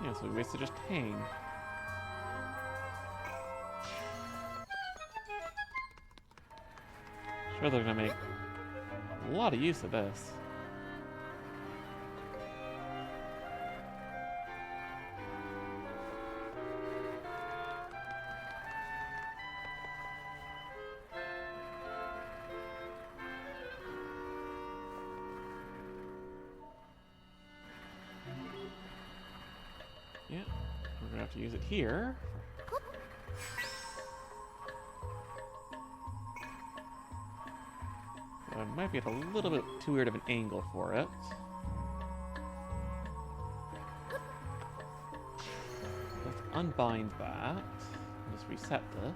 Speaker 1: Yeah, so we basically just hang. Sure, they're gonna make a lot of use of this. Yeah, we're gonna have to use it here. So I might be at a little bit too weird of an angle for it. Let's unbind that. And just reset this.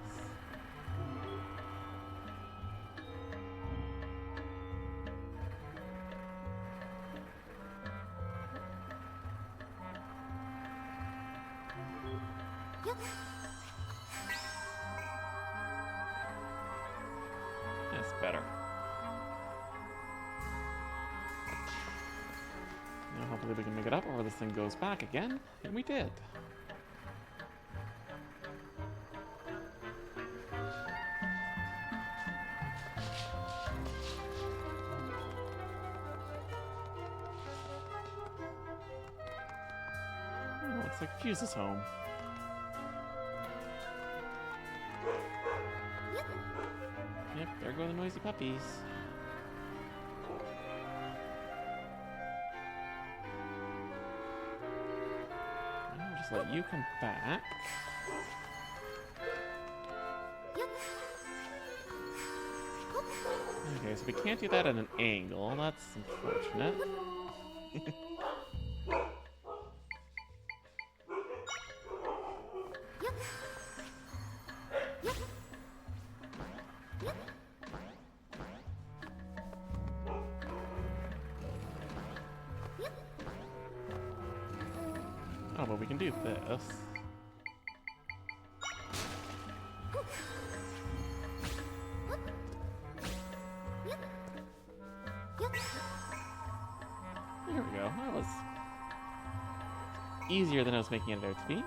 Speaker 1: That's better. Now hopefully we can make it up before this thing goes back again. And we did. Oh, looks like Fuse is home. Yep, there go the noisy puppies. I'll just let you come back. Okay, so we can't do that at an angle. That's unfortunate. Oh, but we can do this. There we go. That was easier than I was making it out to be.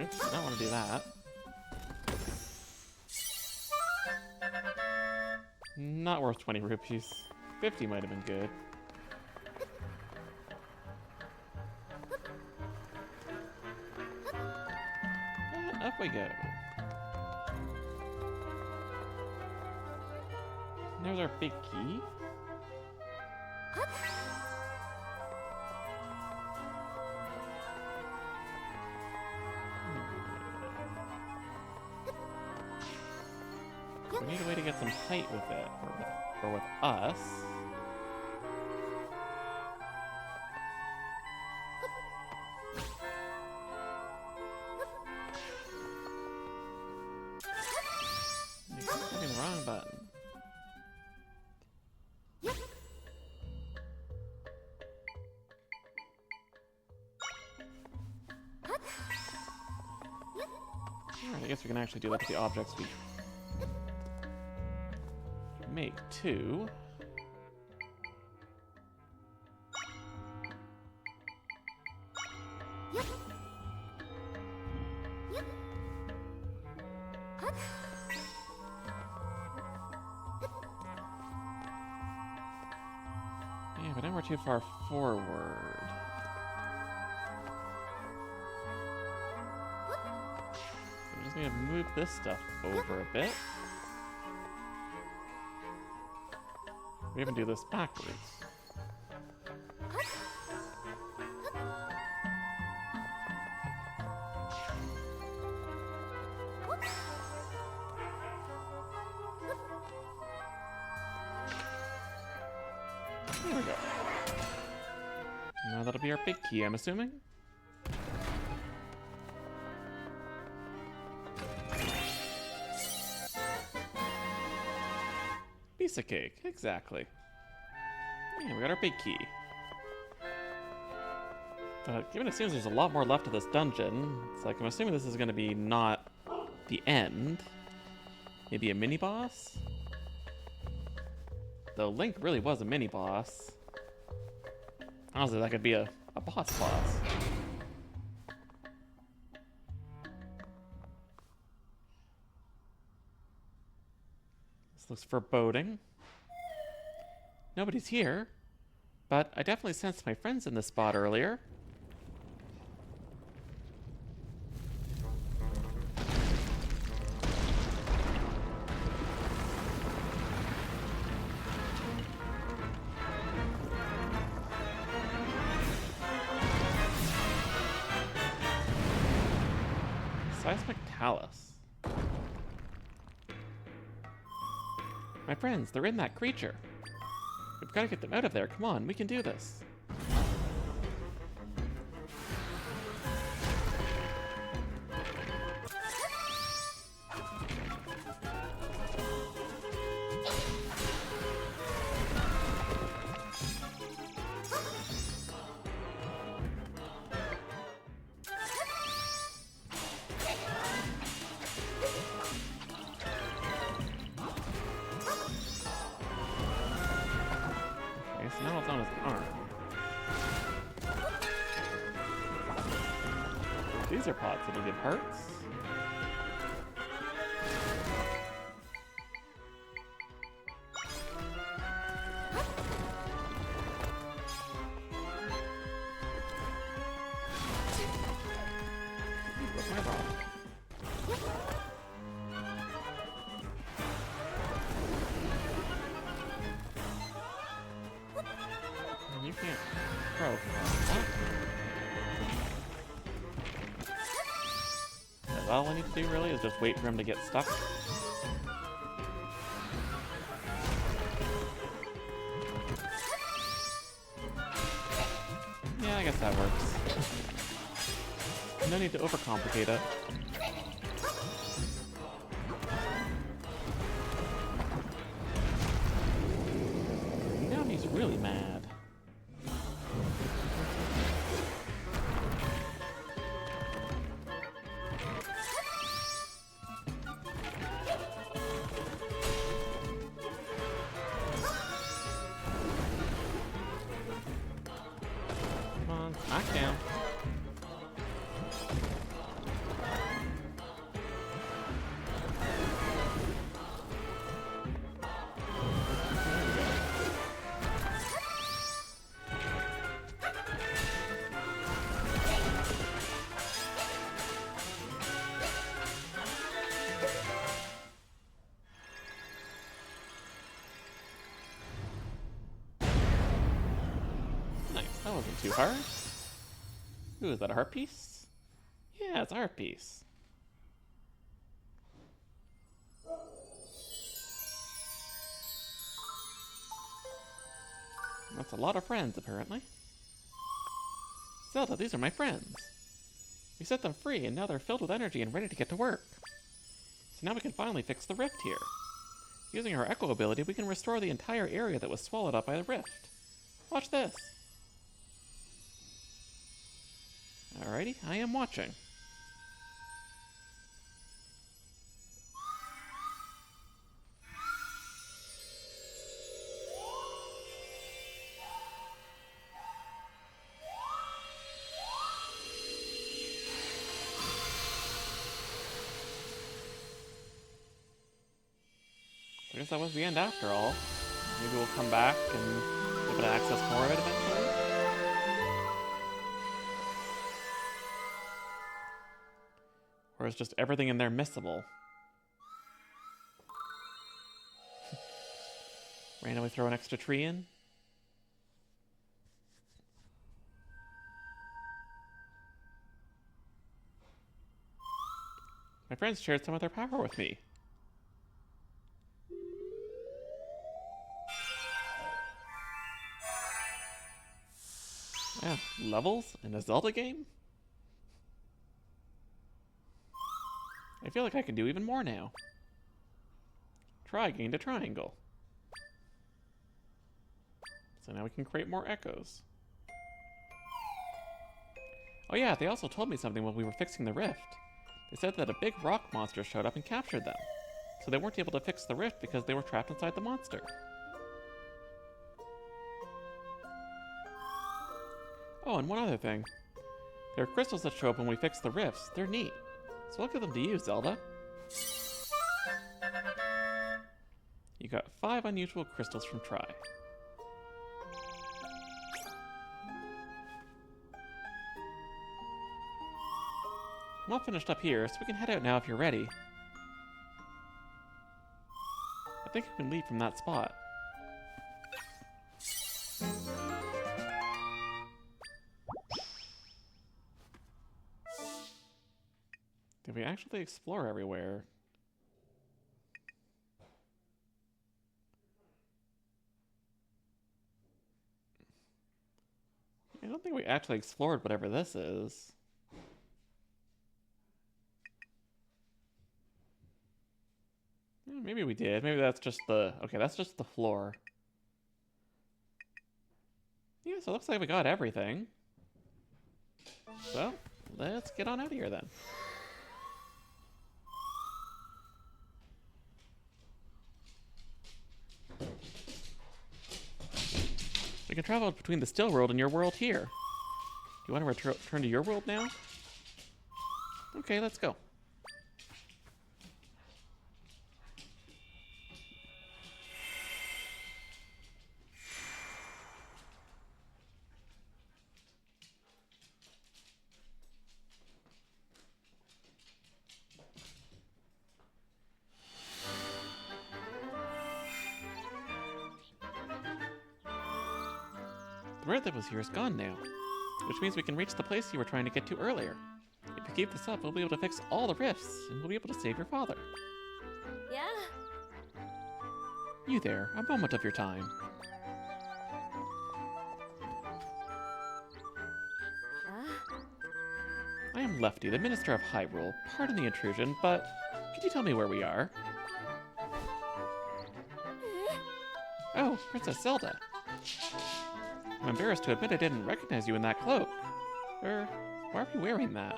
Speaker 1: Oops, I don't want to do that. Not worth 20 rupees. 50 might have been good. And up we go. There's our big key. We need a way to get some height with it, or with us. I keep clicking the wrong button. Alright, I guess we can actually do that with the objects we make too. Yeah, but now we're too far forward. So we just need to move this stuff over a bit. We even do this backwards. There we go. Now that'll be our big key, I'm assuming. Piece of cake, exactly. Yeah, we got our big key. But given it seems there's a lot more left of this dungeon, it's like I'm assuming this is going to be not the end. Maybe a mini boss? Though Link really was a mini boss. Honestly, that could be a boss boss. This looks foreboding. Nobody's here, but I definitely sensed my friends in this spot earlier. Seismic Talus. My friends, they're in that creature. We've got to get them out of there. Come on, we can do this. So now it's on his arm. These are pots that'll give hearts. What's my rock? You can't throw that. That's all I need to do really is just wait for him to get stuck. Yeah, I guess that works. No need to overcomplicate it. Now he's really mad. Come on, knock down. Nice, that wasn't too hard. Ooh, is that a heart piece? Yeah, it's a heart piece. That's a lot of friends, apparently. Zelda, these are my friends. We set them free, and now they're filled with energy and ready to get to work. So now we can finally fix the rift here. Using our Echo ability, we can restore the entire area that was swallowed up by the rift. Watch this. Alrighty, I am watching. guess that was the end after all. Maybe we'll come back and be able to access more of it eventually. Or is just everything in there missable? Randomly throw an extra tree in? My friends shared some of their power with me. Yeah, levels in a Zelda game? I feel like I can do even more now. Tri gained a triangle. So now we can create more echoes. Oh yeah, they also told me something while we were fixing the rift. They said that a big rock monster showed up and captured them. So they weren't able to fix the rift because they were trapped inside the monster. Oh, and one other thing. There are crystals that show up when we fix the rifts. They're neat. So I'll give them to you, Zelda. You got 5 unusual crystals from Tri. I'm all finished up here, so we can head out now if you're ready. I think we can leave from that spot. Did we actually explore everywhere? I don't think we actually explored whatever this is. Maybe we did. Maybe that's just the... Okay, that's just the floor. Yeah, so it looks like we got everything. So, let's get on out of here then. We can travel between the still world and your world here. Do you want to return to your world now? Okay, let's go. The road that was here is gone now, which means we can reach the place you were trying to get to earlier. If you keep this up, we'll be able to fix all the rifts, and we'll be able to save your father.
Speaker 2: Yeah?
Speaker 1: You there, a moment of your time. I am Lefty, the Minister of Hyrule. Pardon the intrusion, but could you tell me where we are? Oh, Princess Zelda. I'm embarrassed to admit I didn't recognize you in that cloak. Why are you wearing that?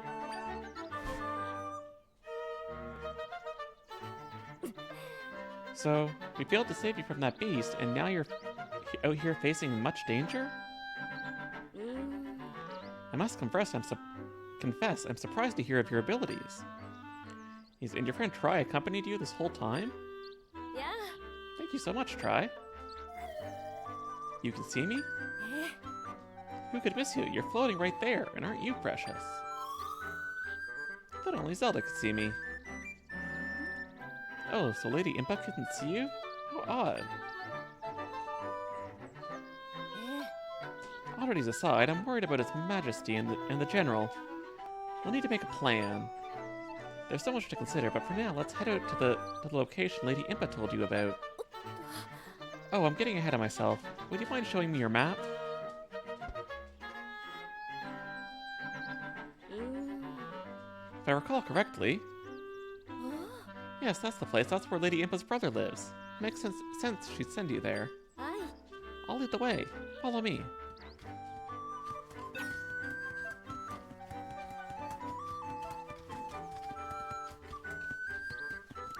Speaker 1: So, we failed to save you from that beast, and now you're out here facing much danger? I must confess, I'm surprised to hear of your abilities. And your friend Tri accompanied you this whole time?
Speaker 2: Yeah?
Speaker 1: Thank you so much, Tri. You can see me? Who could miss you? You're floating right there, and aren't you precious? I thought only Zelda could see me. Oh, so Lady Impa couldn't see you? How odd. Oddities aside, I'm worried about His Majesty and the General. We'll need to make a plan. There's so much to consider, but for now, let's head out to the location Lady Impa told you about. Oh, I'm getting ahead of myself. Would you mind showing me your map? If I recall correctly... Yes, that's the place. That's where Lady Impa's brother lives. Makes sense she'd send you there.
Speaker 2: Aye.
Speaker 1: I'll lead the way. Follow me.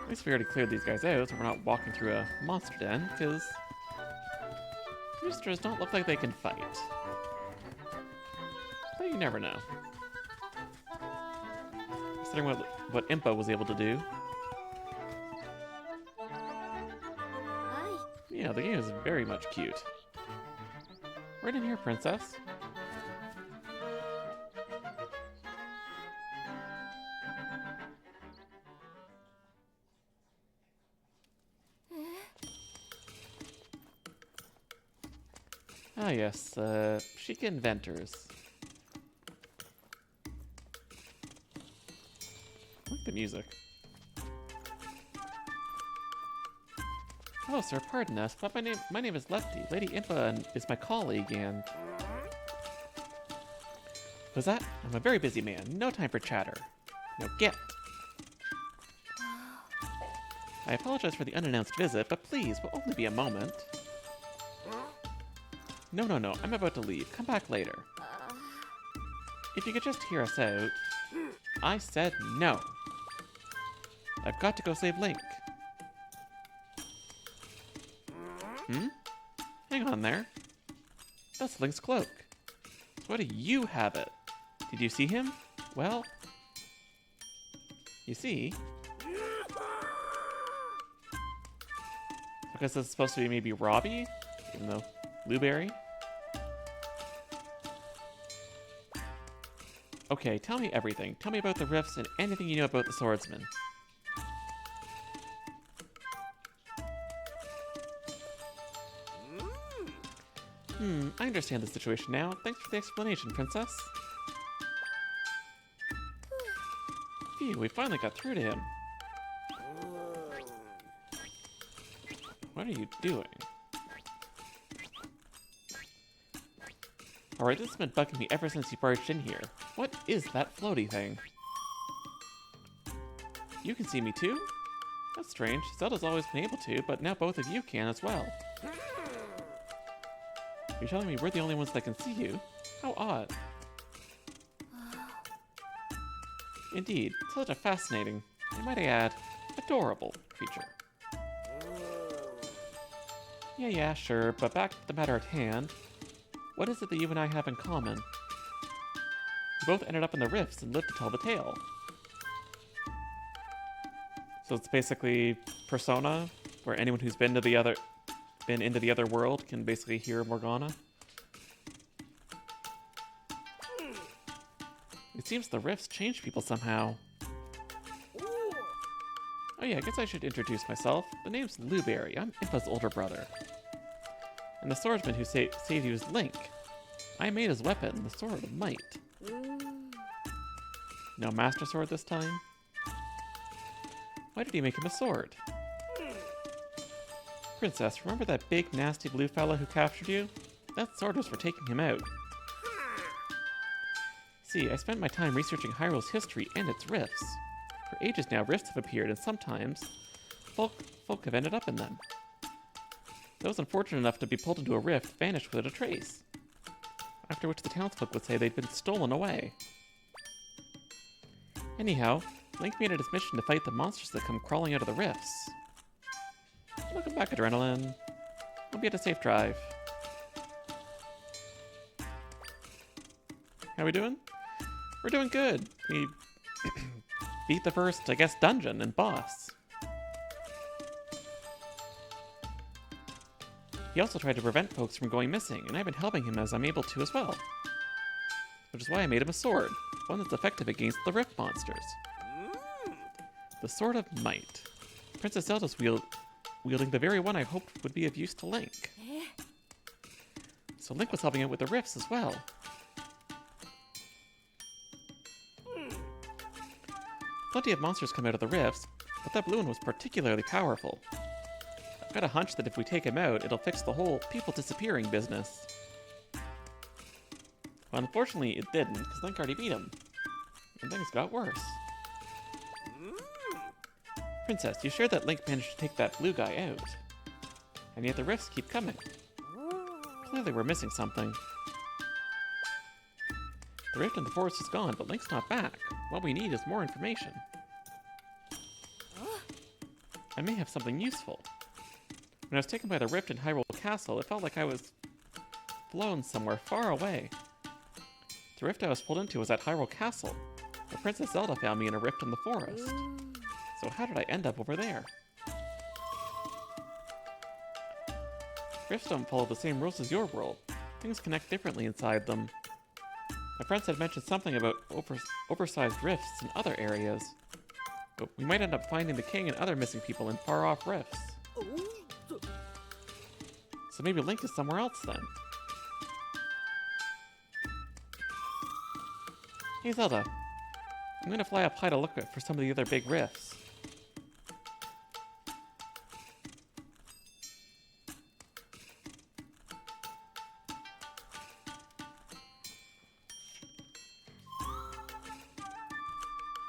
Speaker 1: At least we already cleared these guys out, so we're not walking through a monster den, because monsters don't look like they can fight. But you never know. Considering what Impa was able to do. Yeah, the game is very much cute. Right in here, princess. Ah yes, chic inventors. I like the music. Hello, sir. Pardon us, but my name is Lefty. Lady Impa is my colleague, and was that? I'm a very busy man. No time for chatter. Now get. I apologize for the unannounced visit, but please, will only be a moment. No, no, no. I'm about to leave. Come back later. If you could just hear us out. I said no. I've got to go save Link. Hmm? Hang on there. That's Link's cloak. So why do you have it? Did you see him? Well, you see, I guess this is supposed to be maybe Robbie, even though Blueberry. Okay, tell me everything. Tell me about the rifts and anything you know about the swordsman. I understand the situation now. Thanks for the explanation, princess. Phew, we finally got through to him. What are you doing? Alright, this has been bugging me ever since you barged in here. What is that floaty thing? You can see me too? That's strange. Zelda's always been able to, but now both of you can as well. You're telling me we're the only ones that can see you? How odd. Indeed, such a fascinating, and might I add, adorable creature. Yeah, sure, but back to the matter at hand. What is it that you and I have in common? We both ended up in the rifts and lived to tell the tale. So it's basically Persona, where anyone who's been into the other world can basically hear Morgana. It seems the rifts change people somehow. Oh yeah, I guess I should introduce myself. The name's Blueberry. I'm Impa's older brother. And the swordsman who saved you is Link. I made his weapon, the Sword of Might. No Master Sword this time? Why did he make him a sword? Princess, remember that big, nasty blue fella who captured you? That sword was for taking him out. See, I spent my time researching Hyrule's history and its rifts. For ages now, rifts have appeared, and sometimes folk have ended up in them. Those unfortunate enough to be pulled into a rift vanished without a trace. After which the townsfolk would say they'd been stolen away. Anyhow, Link made it his mission to fight the monsters that come crawling out of the rifts. Welcome back, Adrenaline. Hope you had a safe drive. How we doing? We're doing good. We beat the first, I guess, dungeon and boss. He also tried to prevent folks from going missing, and I've been helping him as I'm able to as well. Which is why I made him a sword, one that's effective against the rift monsters. The Sword of Might. Princess Zelda's wielding the very one I hoped would be of use to Link. So Link was helping out with the rifts as well. Plenty of monsters come out of the rifts, but that blue one was particularly powerful. I've got a hunch that if we take him out, it'll fix the whole people disappearing business. Well, unfortunately, it didn't, because Link already beat him. And things got worse. Princess, you shared that Link managed to take that blue guy out. And yet the rifts keep coming. Clearly we're missing something. The rift in the forest is gone, but Link's not back. What we need is more information. I may have something useful. When I was taken by the rift in Hyrule Castle, it felt like I was flown somewhere far away. The rift I was pulled into was at Hyrule Castle, but Princess Zelda found me in a rift in the forest. So how did I end up over there? Rifts don't follow the same rules as your world. Things connect differently inside them. My friends had mentioned something about oversized rifts in other areas. But we might end up finding the king and other missing people in far-off rifts. So maybe Link is somewhere else then. Hey Zelda, I'm gonna fly up high to look for some of the other big rifts.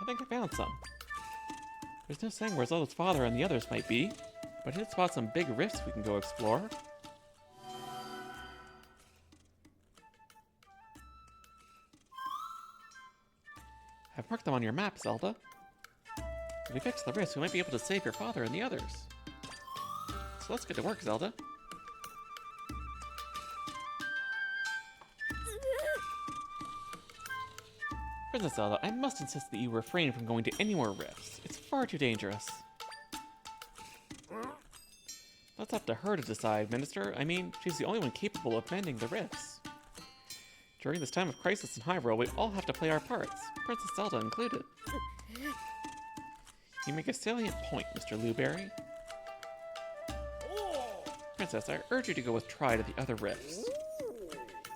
Speaker 1: I think I found some. There's no saying where Zelda's father and the others might be, but I did spot some big rifts we can go explore. I've marked them on your map, Zelda. If we fix the rifts, we might be able to save your father and the others. So let's get to work, Zelda. Princess Zelda, I must insist that you refrain from going to any more rifts. It's far too dangerous. That's up to her to decide, Minister. I mean, she's the only one capable of mending the rifts. During this time of crisis in Hyrule, we all have to play our parts, Princess Zelda included. You make a salient point, Mr. Lueberry. Princess, I urge you to go with Tri to the other rifts.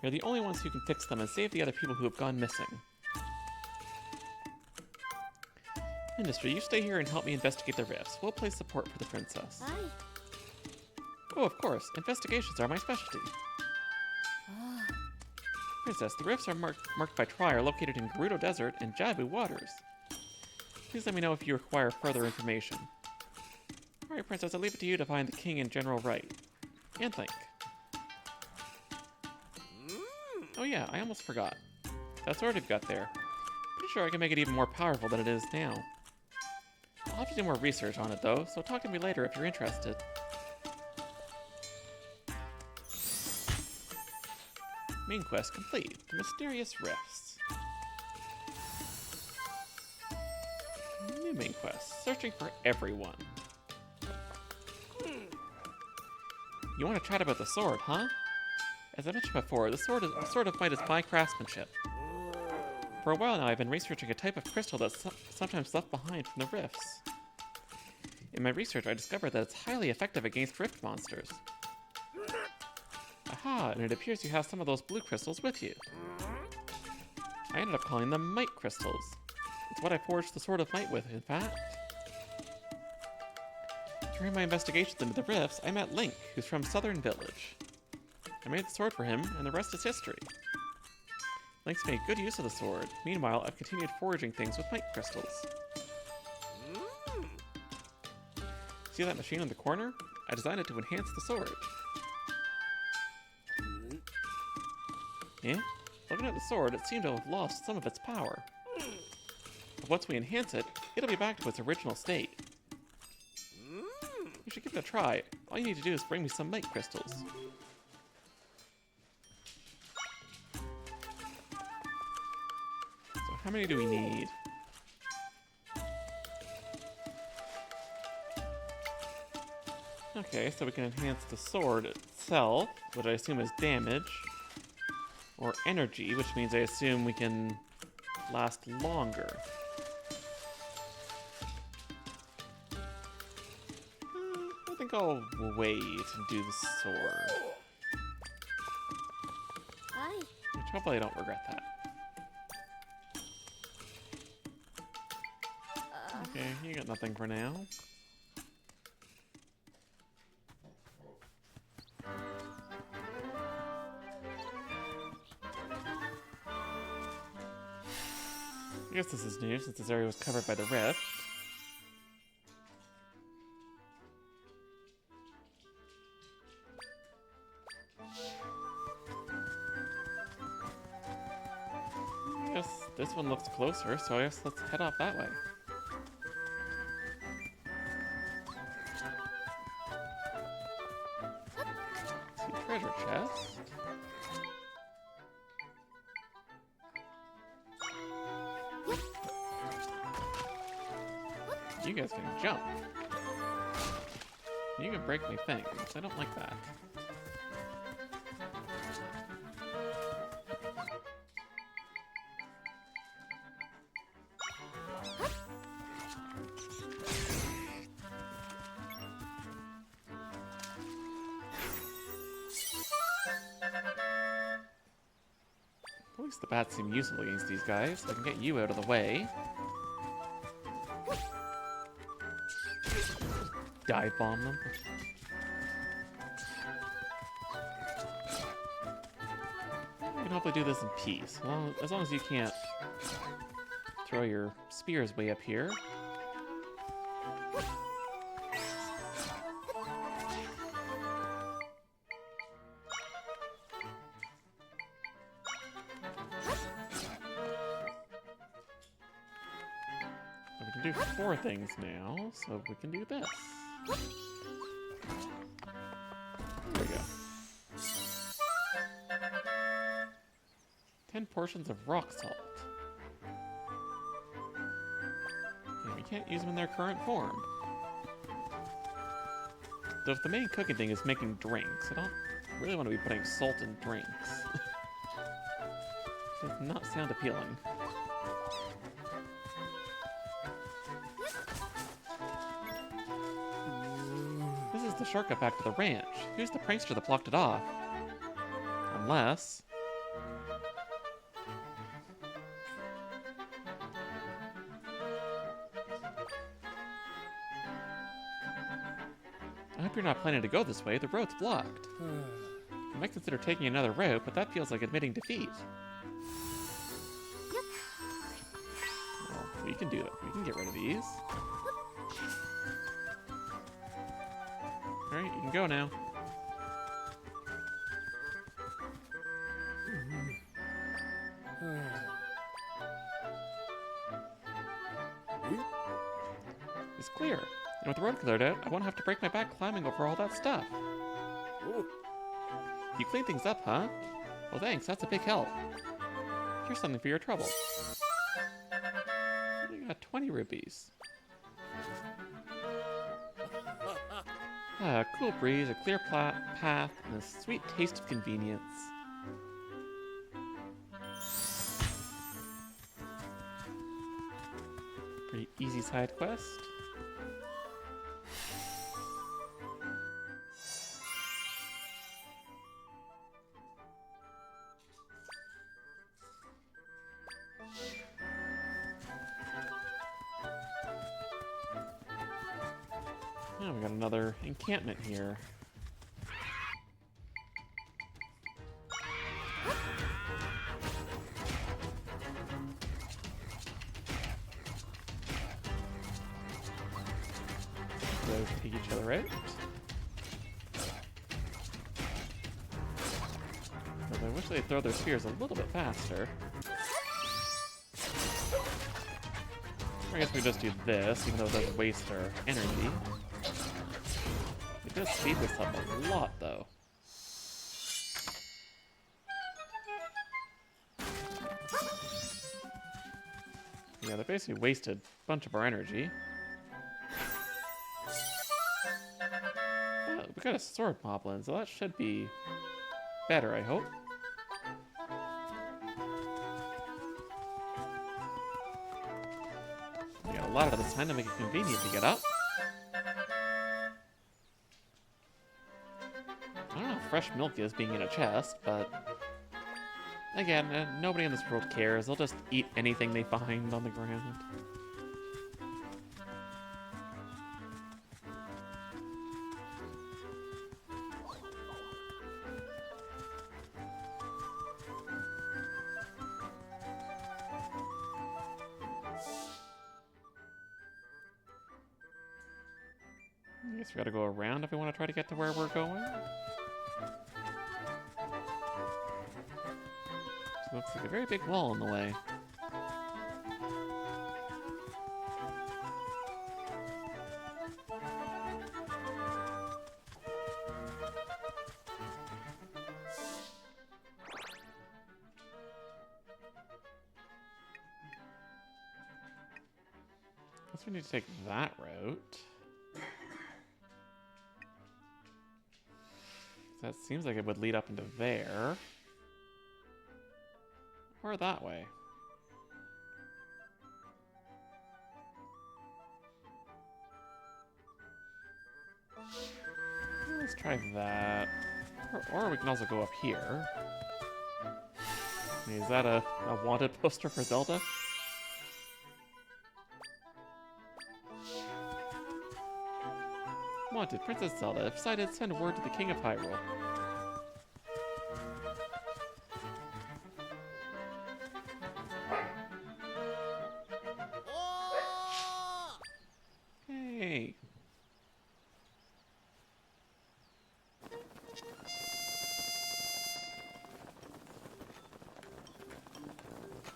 Speaker 1: You're the only ones who can fix them and save the other people who have gone missing. Minister, you stay here and help me investigate the rifts. We'll play support for the princess.
Speaker 2: Aye.
Speaker 1: Oh, of course. Investigations are my specialty. Princess, the rifts are marked by Tri are located in Gerudo Desert and Jabu Waters. Please let me know if you require further information. Alright, Princess, I'll leave it to you to find the king and General Wright. And Link. Oh yeah, I almost forgot. That sword you've got there. Pretty sure I can make it even more powerful than it is now. I'll have to do more research on it though, so talk to me later if you're interested. Main quest complete. The Mysterious Rifts. New main quest. Searching for everyone. You want to chat about the sword, huh? As I mentioned before, the sword of might is my craftsmanship. For a while now, I've been researching a type of crystal that's sometimes left behind from the rifts. In my research, I discovered that it's highly effective against rift monsters. Aha, and it appears you have some of those blue crystals with you. I ended up calling them Might Crystals. It's what I forged the Sword of Might with, in fact. During my investigations into the rifts, I met Link, who's from Southern Village. I made the sword for him, and the rest is history. Link's made good use of the sword. Meanwhile, I've continued forging things with Might Crystals. See that machine in the corner? I designed it to enhance the sword. Yeah? Looking at the sword, it seemed to have lost some of its power. But once we enhance it, it'll be back to its original state. You should give it a try. All you need to do is bring me some Might Crystals. So how many do we need? Okay, so we can enhance the sword itself, which I assume is damage. Or energy, which means I assume we can last longer. I think I'll wait and do the sword.
Speaker 2: Aye.
Speaker 1: Which hopefully I don't regret that. Okay, you got nothing for now. I guess this is new since this area was covered by the rift. I guess this one looks closer, so I guess let's head off that way. See, treasure chest. You guys can jump. You can break my things. I don't like that. the bats seem useful against these guys, so I can get you out of the way. Dive bomb them. We can hopefully do this in peace. Well, as long as you can't throw your spears way up here. We can do 4 things now, so we can do this. There we go. 10 portions of rock salt. And we can't use them in their current form. So if the main cooking thing is making drinks, I don't really want to be putting salt in drinks. Does not sound appealing. This is the shortcut back to the ranch. Who's the prankster that blocked it off? Unless... I hope you're not planning to go this way. The road's blocked. I might consider taking another route, but that feels like admitting defeat. Well, we can do that. We can get rid of these. Alright, you can go now. It's clear. And with the road cleared out, I won't have to break my back climbing over all that stuff. You clean things up, huh? Well, thanks. That's a big help. Here's something for your trouble. You got 20 rupees. A cool breeze, a clear path, and a sweet taste of convenience. Pretty easy side quest. Oh, we got another encampment here. Those take each other out. But I wish they'd throw their spears a little bit faster. I guess we just do this, even though it doesn't waste our energy. It does speed this up a lot, though. Yeah, they basically wasted a bunch of our energy. Oh, we got a sword moblin, so that should be better, I hope. We got a lot of the time to make it convenient to get up. I don't know how fresh milk is being in a chest, but again, nobody in this world cares. They'll just eat anything they find on the ground. I guess we gotta go around if we want to try to get to where we're going. So looks like a very big wall in the way. Guess we need to take that route. That seems like it would lead up into there. Or that way. Let's try that. Or we can also go up here. Is that a wanted poster for Zelda? Wanted, Princess Zelda. If sighted, send word to the King of Hyrule.
Speaker 3: Oh!
Speaker 1: Hey.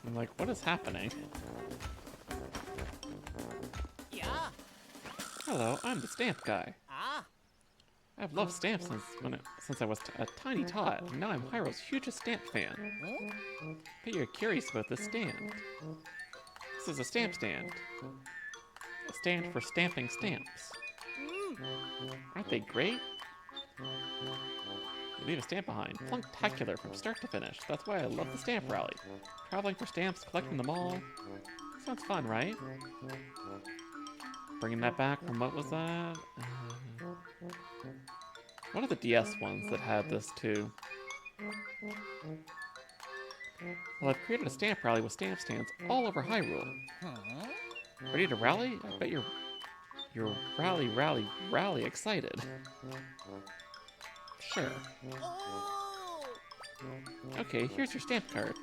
Speaker 1: I'm like, what is happening?
Speaker 3: Yeah.
Speaker 1: Hello, I'm the stamp guy.
Speaker 3: Ah.
Speaker 1: I've loved stamps since I was a tiny tot, and now I'm Hyrule's hugest stamp fan.
Speaker 3: Huh?
Speaker 1: Bet you're curious about this stand. This is a stamp stand. A stand for stamping stamps. Aren't they great? You leave a stamp behind. Plunktacular from start to finish. That's why I love the stamp rally. Traveling for stamps, collecting them all. Sounds fun, right? Bringing that back from what was that? One of the DS ones that had this too. Well, I've created a stamp rally with stamp stands all over Hyrule.
Speaker 3: Huh?
Speaker 1: Ready to rally? I bet you're rally excited. Sure.
Speaker 3: Oh!
Speaker 1: Okay, here's your stamp card.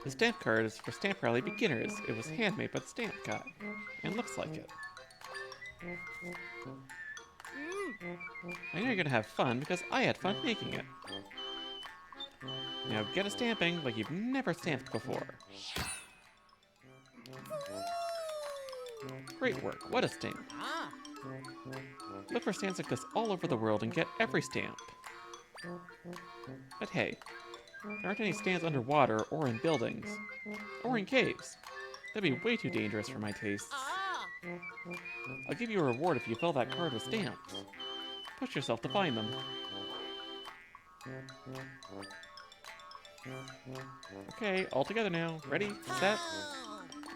Speaker 1: The stamp card is for Stamp Rally beginners. It was handmade by the stamp guy, and looks like it. I know you're gonna have fun because I had fun making it. Now get a stamping like you've never stamped before. Great work, what a stamp.
Speaker 3: Ah.
Speaker 1: Look for stamps like this all over the world and get every stamp. But hey, there aren't any stands underwater or in buildings, or in caves. That'd be way too dangerous for my tastes.
Speaker 3: Ah.
Speaker 1: I'll give you a reward if you fill that card with stamps. Push yourself to find them. Okay, all together now. Ready, set,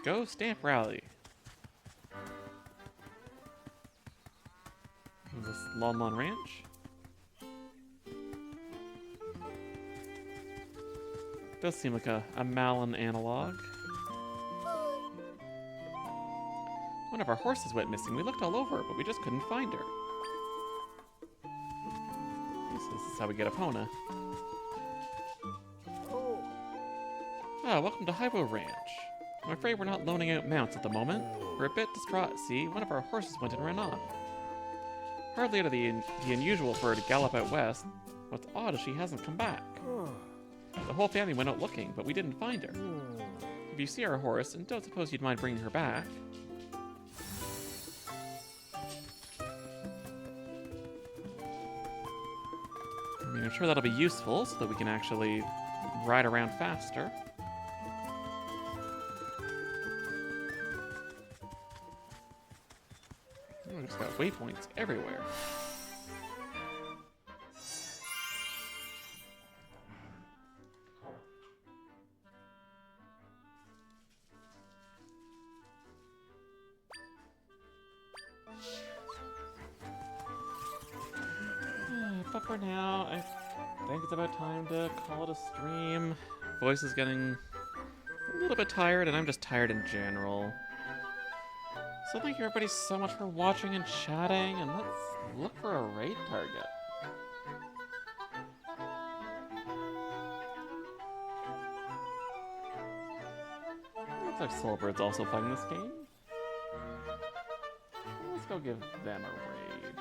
Speaker 1: go Stamp Rally. Is this Lon Lon Ranch? Does seem like a Malin analog. One of our horses went missing. We looked all over, but we just couldn't find her. This is how we get Epona.
Speaker 3: Oh.
Speaker 1: Ah, welcome to Hyrule Ranch. I'm afraid we're not loaning out mounts at the moment. We're a bit distraught, see? One of our horses went and ran off. Hardly out of the unusual for her to gallop out west. What's odd is she hasn't come back. The whole family went out looking, but we didn't find her. If you see our horse, and don't suppose you'd mind bringing her back. I mean, I'm sure that'll be useful, so that we can actually ride around faster. Oh, we just got waypoints everywhere. But for now, I think it's about time to call it a stream. Voice is getting a little bit tired, and I'm just tired in general. So thank you everybody so much for watching and chatting, and let's look for a raid target. Looks like Soulbird's also playing this game. Let's go give them a raid.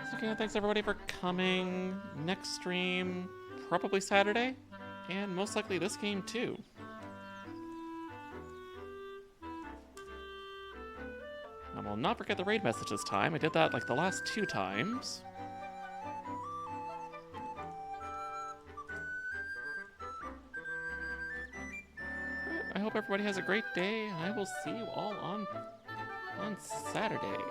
Speaker 1: So again, thanks everybody for coming. Next stream, probably Saturday, and most likely this game too. I will not forget the raid message this time. I did that like the last 2 times. But I hope everybody has a great day, and I will see you all on Saturday.